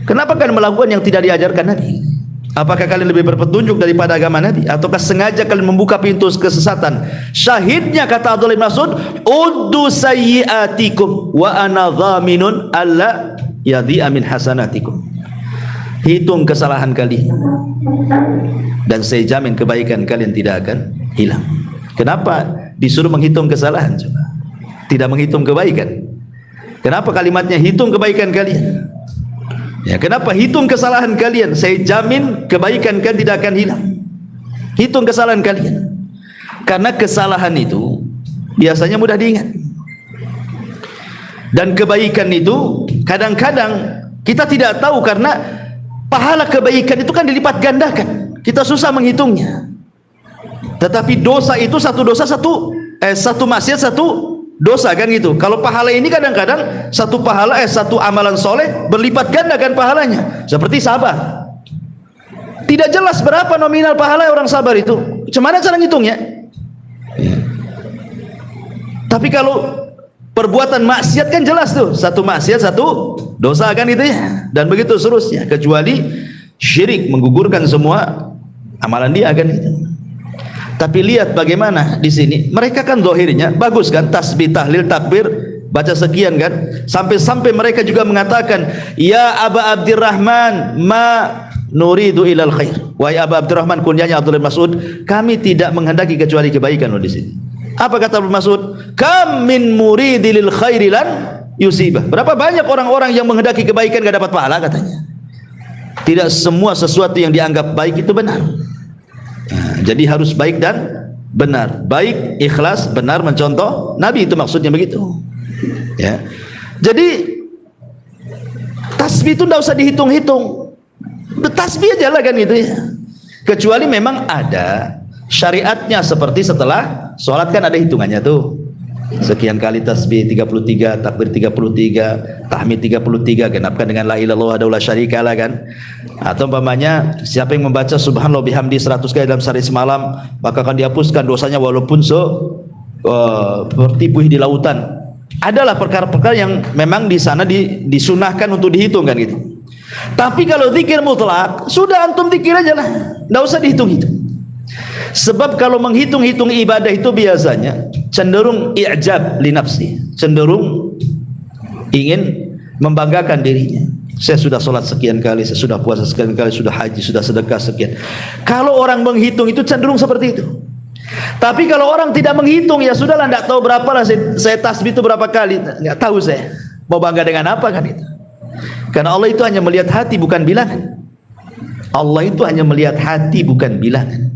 Kenapa kalian melakukan yang tidak diajarkan Nabi? Apakah kalian lebih berpetunjuk daripada agama Nabi? Ataukah sengaja kalian membuka pintu kesesatan? Syahidnya kata Abdullah bin Mas'ud, uddu sayyiatikum wa ana dhaminun alla yadhi'a min hasanatikum. Hitung kesalahan kalian dan saya jamin kebaikan kalian tidak akan hilang. Kenapa disuruh menghitung kesalahan coba? Tidak menghitung kebaikan. Kenapa kalimatnya hitung kebaikan kalian? Ya, kenapa hitung kesalahan kalian? Saya jamin kebaikan kalian tidak akan hilang. Hitung kesalahan kalian. Karena kesalahan itu biasanya mudah diingat. Dan kebaikan itu kadang-kadang kita tidak tahu karena pahala kebaikan itu kan dilipat gandakan. Kita susah menghitungnya. Tetapi dosa itu satu dosa satu maksiat satu dosa kan gitu. Kalau pahala ini kadang-kadang satu pahala satu amalan soleh berlipat gandakan pahalanya. Seperti sabar. Tidak jelas berapa nominal pahala orang sabar itu. Gimana cara ngitungnya? Ya. Tapi kalau perbuatan maksiat kan jelas tuh, satu maksiat satu dosa kan itu ya, dan begitu seterusnya, kecuali syirik menggugurkan semua amalan dia kan itu. Tapi lihat bagaimana di sini, mereka kan zahirnya bagus kan, tasbih, tahlil, takbir, baca sekian kan, sampai-sampai mereka juga mengatakan, ya Aba Abdurrahman, ma nuridu ilal khair. Wahai Aba Abdurrahman, kunyanya Abdullah bin Mas'ud, kami tidak menghendaki kecuali kebaikan loh di sini. Apa kata Ibnu Mas'ud? Kam min muridil khairi lan yusibah. Berapa banyak orang-orang yang menghendaki kebaikan enggak dapat pahala katanya. Tidak semua sesuatu yang dianggap baik itu benar. Nah, jadi harus baik dan benar. Baik, ikhlas, benar, mencontoh Nabi, itu maksudnya begitu. Ya. Jadi tasbih itu enggak usah dihitung-hitung. Tasbih aja lah kan itu ya. Kecuali memang ada syariatnya, seperti setelah sholat kan ada hitungannya tuh, sekian kali tasbih 33, takbir 33, tahmid 33, genapkan dengan la ilaha illallah wahdahu la syarikalah kan. Atau umpamanya siapa yang membaca subhanallah bihamdi 100 kali dalam sehari semalam, maka akan dihapuskan dosanya walaupun seperti buih di lautan. Adalah perkara-perkara yang memang di sana disunahkan untuk dihitung kan gitu. Tapi kalau zikir mutlak, sudah antum zikir aja lah, enggak usah dihitung-hitung. Sebab kalau menghitung-hitung ibadah itu biasanya cenderung i'jab li nafsi, cenderung ingin membanggakan dirinya. Saya sudah sholat sekian kali, saya sudah puasa sekian kali, sudah haji, sudah sedekah sekian. Kalau orang menghitung itu cenderung seperti itu. Tapi kalau orang tidak menghitung, ya sudahlah, tidak tahu berapa lah saya tasbih itu berapa kali, nggak tahu saya mau bangga dengan apa kan itu. Karena Allah itu hanya melihat hati bukan bilangan. Allah itu hanya melihat hati bukan bilangan.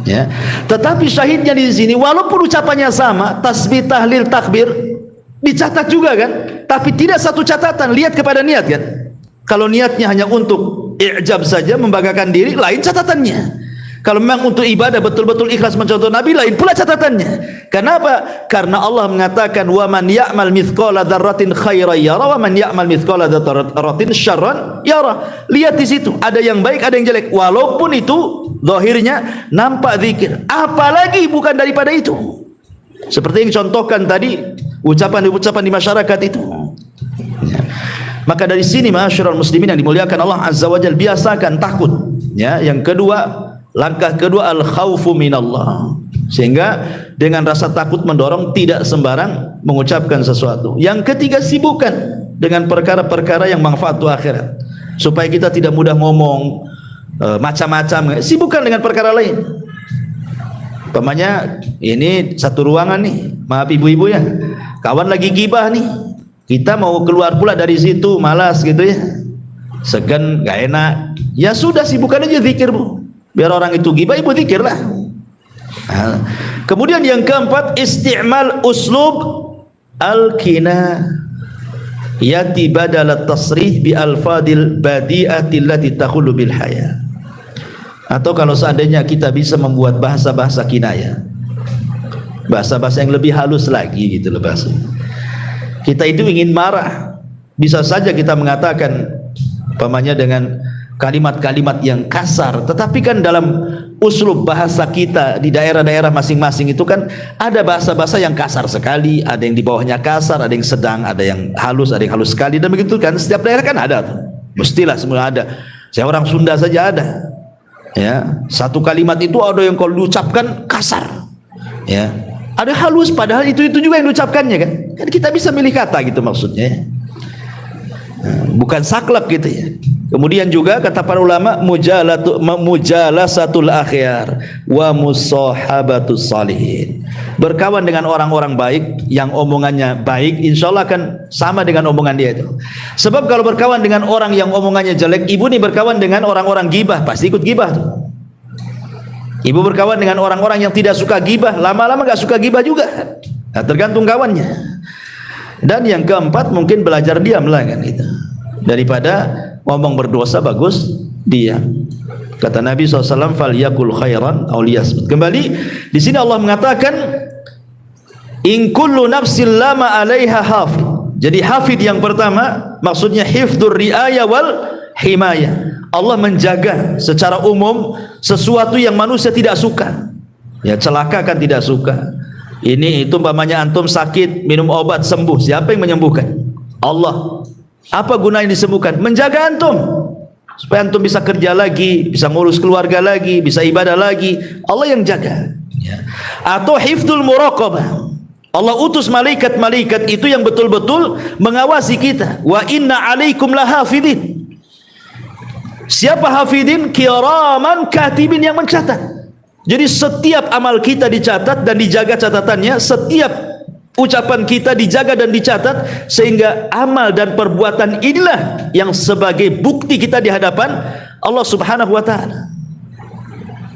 Ya. Tetapi syahidnya di sini, walaupun ucapannya sama, tasbih, tahlil, takbir, dicatat juga kan, tapi tidak satu catatan. Lihat kepada niat kan. Kalau niatnya hanya untuk i'jab saja, membanggakan diri, lain catatannya. Kalau memang untuk ibadah betul-betul ikhlas mencontoh Nabi, lain pula catatannya. Kenapa? Karena Allah mengatakan, wa man ya'mal mithqala dzarratin khairan yara wa man ya'mal mithqala dzarratin syarran yara. Lihat di situ, ada yang baik, ada yang jelek. Walaupun itu zahirnya nampak zikir, apalagi bukan daripada itu. Seperti yang contohkan tadi, ucapan-ucapan di masyarakat itu. Ya. Maka dari sini ma'asyiral muslimin yang dimuliakan Allah Azza wa Jalla, biasakan takut. Ya, yang kedua, langkah kedua al-khaufu minallah. Sehingga dengan rasa takut mendorong tidak sembarang mengucapkan sesuatu. Yang ketiga, sibukkan dengan perkara-perkara yang manfaat untuk akhirat. Supaya kita tidak mudah ngomong macam-macam. Sibukkan dengan perkara lain. Umpamanya ini satu ruangan nih, maaf ibu-ibu ya, kawan lagi gibah nih, kita mau keluar pula dari situ, malas gitu ya, segan, gak enak, ya sudah sibukkan aja zikir bu, biar orang itu gibah, ibu zikir lah. Nah, kemudian yang keempat, isti'mal uslub al-kina. yati badal tasrih bi alfadil badi'ati allati takhulu bil haya. Atau kalau seandainya kita bisa membuat bahasa-bahasa kinayah, bahasa-bahasa yang lebih halus lagi gitu loh bahasa. Kita itu ingin marah, bisa saja kita mengatakan umpamanya dengan kalimat-kalimat yang kasar, tetapi kan dalam uslub bahasa kita di daerah-daerah masing-masing itu kan ada bahasa-bahasa yang kasar sekali, ada yang di bawahnya kasar, ada yang sedang, ada yang halus sekali, dan begitu kan setiap daerah kan ada tuh. Mestilah semua ada. Saya orang Sunda saja ada. Ya, satu kalimat itu ada yang kalau diucapkan kasar. Ya. Ada halus padahal itu juga yang diucapkannya kan. Kan kita bisa milih kata gitu maksudnya. Bukan saklek gitu ya. Kemudian juga kata para ulama mujalasatul akhyar wa musahabatus salihin. Berkawan dengan orang-orang baik yang omongannya baik, insyaallah akan sama dengan omongan dia itu. Sebab kalau berkawan dengan orang yang omongannya jelek, ibu nih berkawan dengan orang-orang gibah, pasti ikut gibah tuh. Ibu berkawan dengan orang-orang yang tidak suka gibah, lama-lama gak suka gibah juga. Nah, tergantung kawannya. Dan yang keempat mungkin belajar diam lah kan itu. Daripada ngomong berdosa bagus diam. Kata Nabi SAW, falyakul khairan aw liyasmut. Kembali di sini Allah mengatakan in kullu nafsin lama 'alaiha hafid. Jadi hafid yang pertama maksudnya hifdzur riayah wal himayah. Allah menjaga secara umum sesuatu yang manusia tidak suka. Ya, celaka kan tidak suka. Ini itu umpamanya antum sakit, minum obat sembuh. Siapa yang menyembuhkan? Allah. Apa gunanya disembuhkan? Menjaga antum supaya antum bisa kerja lagi, bisa ngurus keluarga lagi, bisa ibadah lagi. Allah yang jaga. Ya. Atau hifdzul muraqabah. Allah utus malaikat-malaikat itu yang betul-betul mengawasi kita. Wa inna 'alaikum lahafidin. Siapa hafidin? Kiraman katibin, yang mencatat. Jadi setiap amal kita dicatat dan dijaga catatannya, setiap ucapan kita dijaga dan dicatat, sehingga amal dan perbuatan inilah yang sebagai bukti kita di hadapan Allah Subhanahu wa taala.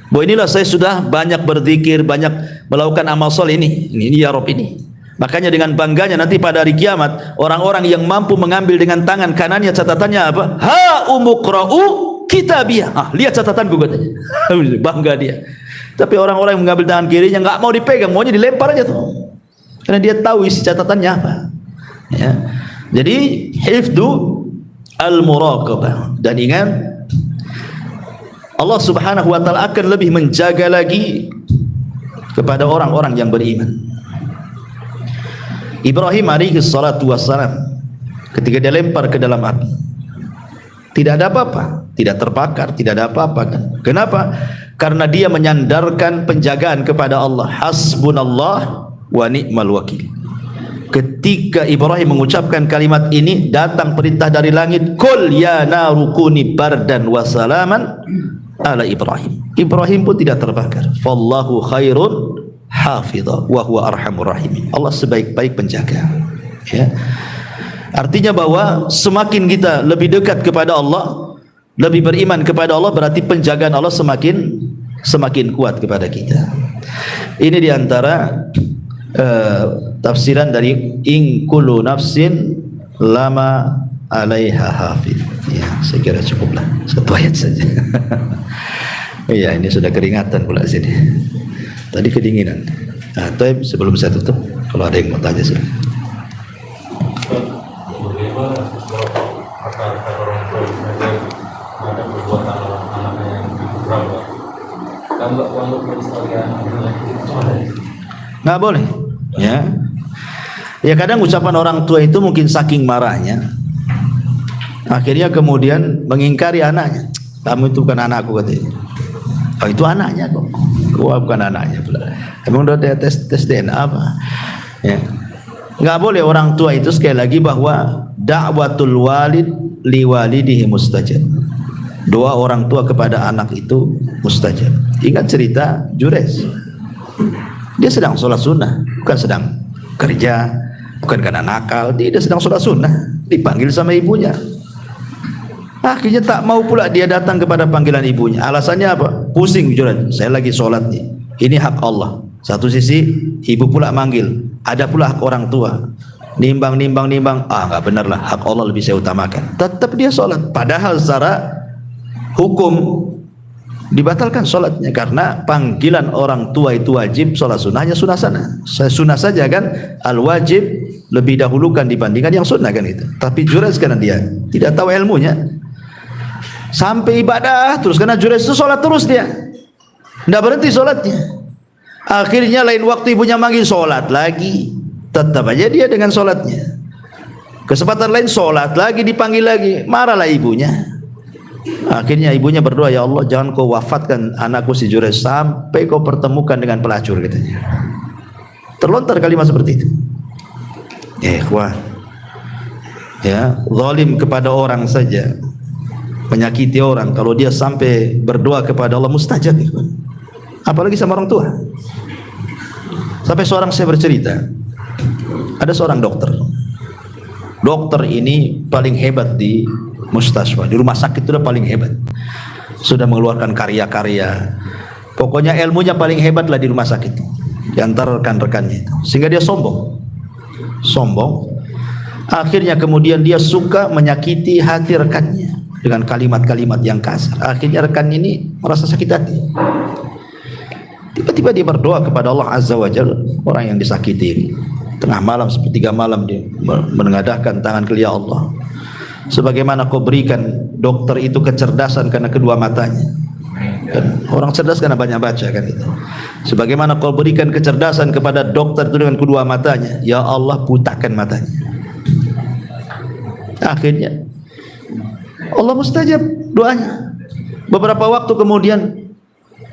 Bahwa inilah saya sudah banyak berzikir, banyak melakukan amal soleh ini ya Rabb ini. Makanya dengan bangganya nanti pada hari kiamat, orang-orang yang mampu mengambil dengan tangan kanannya catatannya apa? Ha umuqra'u kitabiyah. Ah, lihat catatanku katanya. Bangga dia. Tapi orang-orang yang mengambil tangan kirinya nggak mau dipegang, maunya dilempar aja tuh. Karena dia tahu isi catatannya apa. Ya. Jadi hifdzu al-muraqabah. Dan ingat Allah Subhanahu wa taala akan lebih menjaga lagi kepada orang-orang yang beriman. Ibrahim alaihi salatu wassalam ketika dia lempar ke dalam api, tidak ada apa-apa, tidak terbakar, tidak ada apa-apa kan. Kenapa? Karena dia menyandarkan penjagaan kepada Allah. Hasbunallah wa ni'mal wakil. Ketika Ibrahim mengucapkan kalimat ini, datang perintah dari langit, qul ya naru kuni bardan wa salaman ala Ibrahim. Ibrahim pun tidak terbakar. Fallahu khairun hafidha wa huwa arhamur rahimin. Allah sebaik-baik penjaga. Ya. Artinya bahwa semakin kita lebih dekat kepada Allah, lebih beriman kepada Allah, berarti penjagaan Allah semakin kuat kepada kita. Ini diantara tafsiran dari in kullu nafsin lama 'alaiha hafid. Ya, saya kira cukuplah satu ayat saja. Iya, ini sudah keringatan pula sini. Tadi kedinginan. Nah, tapi sebelum saya tutup, kalau ada yang mau tanya sih. Bagaimana kata orang tua ada perbuatan anaknya yang berapa? Kalau misalnya nggak boleh. Ya. Ya kadang ucapan orang tua itu mungkin saking marahnya, akhirnya kemudian mengingkari anaknya. Kamu itu bukan anakku katanya. Oh itu anaknya kok. Gua bukan anaknya pula. Emang udah tes DNA apa? Ya. Nggak boleh orang tua itu, sekali lagi, bahwa da'watul walid liwalidihi mustajab. Doa orang tua kepada anak itu mustajab. Ingat cerita Jures. Dia sedang sholat sunnah, bukan sedang kerja, bukan karena nakal. Dia sedang sholat sunnah, dipanggil sama ibunya. Akhirnya tak mau pula dia datang kepada panggilan ibunya. Alasannya apa? Pusing Jures, saya lagi sholat nih. Ini hak Allah. Satu sisi ibu pula manggil, ada pula hak orang tua. nimbang, nggak benar lah, hak Allah lebih saya utamakan. Tetap dia sholat, padahal secara hukum dibatalkan sholatnya karena panggilan orang tua itu wajib, sholat sunnahnya sunnah sana. Sunnah saja kan, al wajib lebih dahulukan dibandingkan yang sunnah kan itu. Tapi Jurayj karena dia tidak tahu ilmunya, sampai ibadah terus, karena Jurayj itu sholat terus, dia tidak berhenti sholatnya. Akhirnya lain waktu ibunya manggil, sholat lagi. Tetap aja dia dengan sholatnya. Kesempatan lain sholat lagi, dipanggil lagi, marahlah ibunya. Akhirnya ibunya berdoa, ya Allah jangan kau wafatkan anakku si Jurayj sampai kau pertemukan dengan pelacur, katanya. Terlontar kalimat seperti itu. Ikhwan, ya, zalim kepada orang saja, menyakiti orang, kalau dia sampai berdoa kepada Allah mustajab, ikhwan. Apalagi sama orang tua. Sampai seorang saya bercerita, ada seorang dokter. Dokter ini paling hebat di mustasfa, di rumah sakit itu udah paling hebat. Sudah mengeluarkan karya-karya. Pokoknya ilmunya paling hebat lah di rumah sakit, di antara rekan-rekannya itu. Sehingga dia sombong. Akhirnya kemudian dia suka menyakiti hati rekannya dengan kalimat-kalimat yang kasar. Akhirnya rekan ini merasa sakit hati. Tiba-tiba dia berdoa kepada Allah Azza wa Jalla, orang yang disakiti ini. Tengah malam, sepertiga malam dia menengadahkan tangan ke, ya Allah, sebagaimana kau berikan dokter itu kecerdasan karena kedua matanya. Kan, orang cerdas karena banyak baca kan itu. Sebagaimana kau berikan kecerdasan kepada dokter itu dengan kedua matanya, ya Allah butakan matanya. Akhirnya Allah mustajab doanya. Beberapa waktu kemudian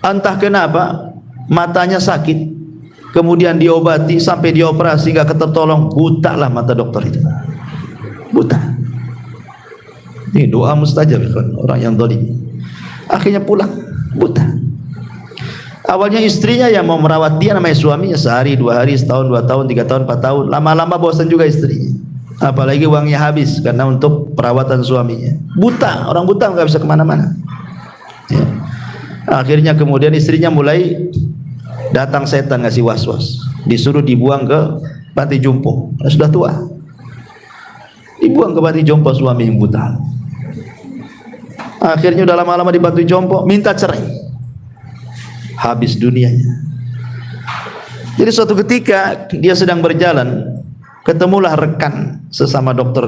entah kenapa matanya sakit, kemudian diobati sampai dioperasi nggak tertolong, buta lah mata dokter itu, buta. Ini doa mustajab kan, orang yang zalim. Akhirnya pulang buta. Awalnya istrinya yang mau merawat dia, namanya suaminya, sehari, 2 hari, setahun, 2 tahun, 3 tahun, 4 tahun. Lama-lama bosan juga istrinya. Apalagi uangnya habis karena untuk perawatan suaminya. Buta, orang buta nggak bisa kemana-mana. Ya. Akhirnya kemudian istrinya mulai datang setan ngasih was-was, disuruh dibuang ke panti jompo. Sudah tua, dibuang ke panti jompo suami yang buta. Akhirnya udah lama-lama di panti jompo, minta cerai, habis dunianya. Jadi suatu ketika dia sedang berjalan, ketemulah rekan sesama dokter.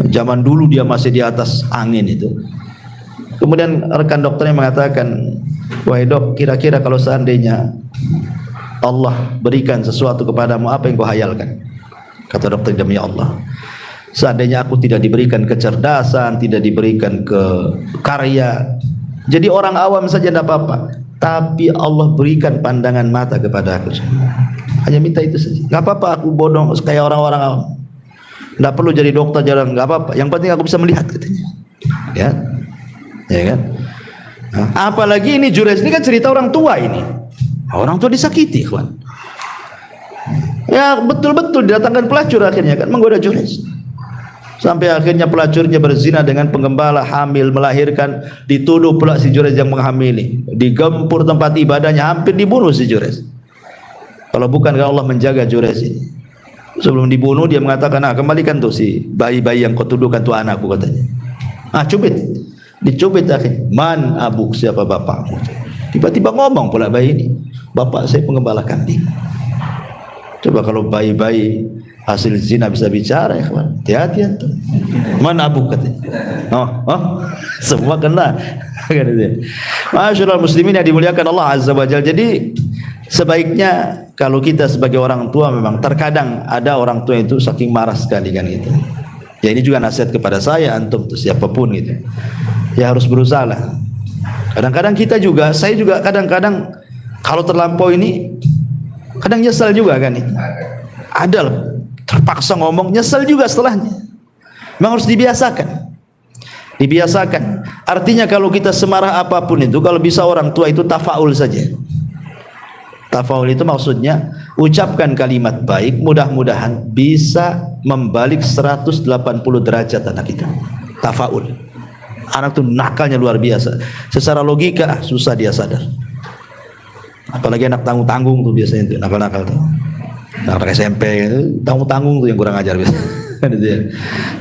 Zaman dulu dia masih di atas angin itu. Kemudian rekan dokternya mengatakan, wahai dok, kira-kira kalau seandainya Allah berikan sesuatu kepadamu, apa yang kau hayalkan? Kata dokter, demi Allah, seandainya aku tidak diberikan kecerdasan, tidak diberikan ke karya, jadi orang awam saja tidak apa-apa, tapi Allah berikan pandangan mata kepada aku. Hanya minta itu saja. Gak apa-apa aku bodoh kayak orang-orang awam, tidak perlu jadi dokter, jarang, gak apa-apa. Yang penting aku bisa melihat, katanya. Ya kan? Nah, apalagi ini Jurayj ini kan cerita orang tua ini. Orang tua disakiti, kawan. Ya betul-betul didatangkan pelacur akhirnya kan menggoda Jurayj. Sampai akhirnya pelacurnya berzina dengan penggembala, hamil, melahirkan, dituduh pula si Jurayj yang menghamili. Digempur tempat ibadahnya, hampir dibunuh si Jurayj. Kalau bukan kalau Allah menjaga Jurayj ini. Sebelum dibunuh dia mengatakan, kembalikan tuh si bayi-bayi yang kau tuduhkan tuh anakku, katanya. Cubit. Dicubit akhirnya, man abuk, siapa bapakmu? Tiba-tiba ngomong pula bayi ini, bapak saya penggembala kambing. Coba kalau bayi-bayi hasil zina bisa bicara, ya kawan, hati-hati antum. Man abuk, katanya. Semua kena. Masyaallah muslimin yang dimuliakan Allah Azza wa Jalla. Jadi sebaiknya kalau kita sebagai orang tua, memang terkadang ada orang tua itu saking marah sekali kan gitu. Ya ini juga nasihat kepada saya, antum tuh siapapun gitu. Ya harus berusaha lah. Kadang-kadang kita juga, saya juga kadang-kadang kalau terlampau ini kadang nyesal juga kan itu. Ada loh, terpaksa ngomong, nyesal juga setelahnya. Memang harus dibiasakan. Dibiasakan. Artinya kalau kita semarah apapun itu, kalau bisa orang tua itu tafaul saja. Tafaul itu maksudnya ucapkan kalimat baik, mudah-mudahan bisa membalik 180 derajat anak kita. Tafaul. Anak tuh nakalnya luar biasa. Secara logika susah dia sadar. Apalagi anak tanggung-tanggung tuh biasanya tuh nakal-nakal tuh. Anak SMP itu tanggung-tanggung tuh yang kurang ajar biasa. Gitu ya.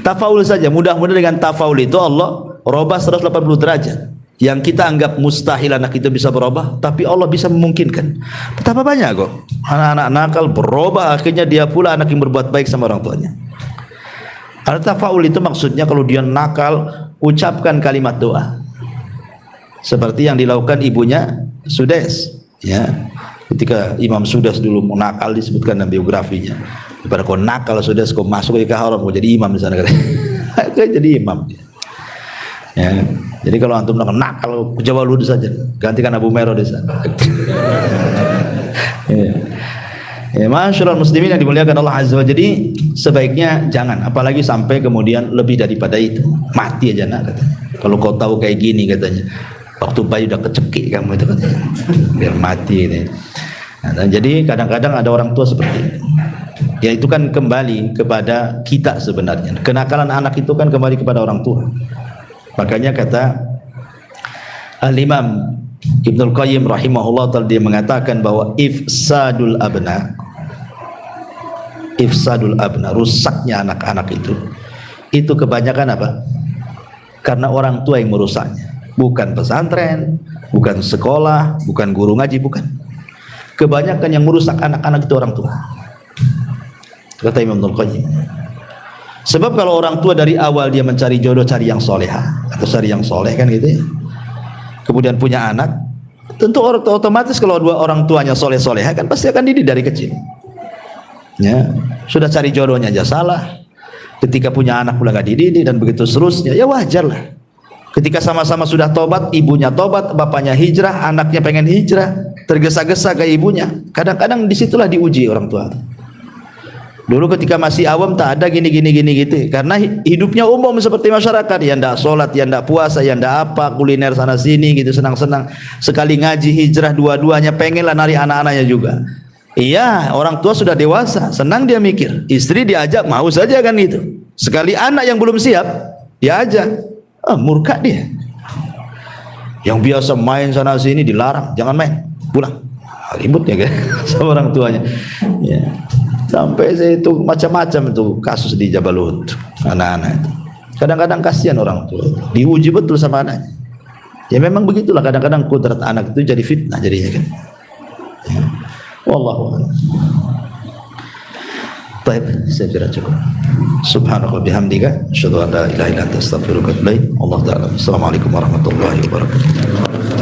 Tafaul saja, mudah-mudahan dengan tafaul itu Allah robah 180 derajat. Yang kita anggap mustahil anak itu bisa berubah, tapi Allah bisa memungkinkan. Betapa banyak kok anak-anak nakal berubah, akhirnya dia pula anak yang berbuat baik sama orang tuanya. Al-tafaul itu maksudnya kalau dia nakal, ucapkan kalimat doa. Seperti yang dilakukan ibunya Sudes, ya. Ketika Imam Sudes dulu mau nakal, disebutkan dalam biografinya. Daripada kau nakal Sudes, kau masuk ke haram, kau jadi imam di sana. Kau jadi imam. Ya. Jadi kalau antum nakal, coba lu saja, gantikan Abu Mero di sana. Ya, masyaallah muslimin yang dimuliakan Allah Azza wa Jalla. Jadi sebaiknya jangan, apalagi sampai kemudian lebih daripada itu, mati aja nak katanya. Kalau kau tahu kayak gini katanya, waktu bayi udah kecekik kamu itu katanya, biar mati gitu. Nah, jadi kadang-kadang ada orang tua seperti itu. Ya itu kan kembali kepada kita sebenarnya. Kenakalan anak itu kan kembali kepada orang tua. Makanya kata Al-Imam Ibnul Qayyim rahimahullah ta'ala, dia mengatakan bahwa ifsadul abna, rusaknya anak-anak itu kebanyakan apa? Karena orang tua yang merusaknya, bukan pesantren, bukan sekolah, bukan guru ngaji, bukan. Kebanyakan yang merusak anak-anak itu orang tua, kata Imam Ibnul Qayyim. Sebab kalau orang tua dari awal dia mencari jodoh, cari yang soleha atau cari yang soleh kan gitu ya, kemudian punya anak, tentu otomatis kalau dua orang tuanya soleh-soleha kan pasti akan dididik dari kecil. Ya, sudah cari jodohnya aja salah, ketika punya anak pula nggak dididik dan begitu seterusnya, ya wajar lah. Ketika sama-sama sudah tobat, ibunya tobat, bapaknya hijrah, anaknya pengen hijrah, tergesa-gesa ke ibunya. Kadang-kadang disitulah diuji orang tua. Dulu ketika masih awam tak ada gini gitu, karena hidupnya umum seperti masyarakat, yang ndak sholat, yang ndak puasa, yang ndak apa, kuliner sana sini gitu, senang-senang. Sekali ngaji hijrah dua-duanya pengenlah nari anak-anaknya juga. Iya, orang tua sudah dewasa, senang dia mikir, istri diajak mau saja kan gitu. Sekali anak yang belum siap diajak, murka dia. Yang biasa main sana sini dilarang, jangan main, pulang. Ribut ya kan sama orang tuanya. Ya. Sampai itu macam-macam itu kasus di Jabal Uhud, anak-anak itu. Kadang-kadang kasihan orang tua itu, diuji betul sama anaknya. Ya memang begitulah, kadang-kadang kudrat anak itu jadi fitnah jadinya kan. Ya. Wallahu a'lam. Baik, saya kira cukup. Subhanallah bihamdika, asyhadu an la ilaha illa anta, astaghfiruka wa atubu ilaik. Allah taala. Assalamualaikum warahmatullahi wabarakatuh.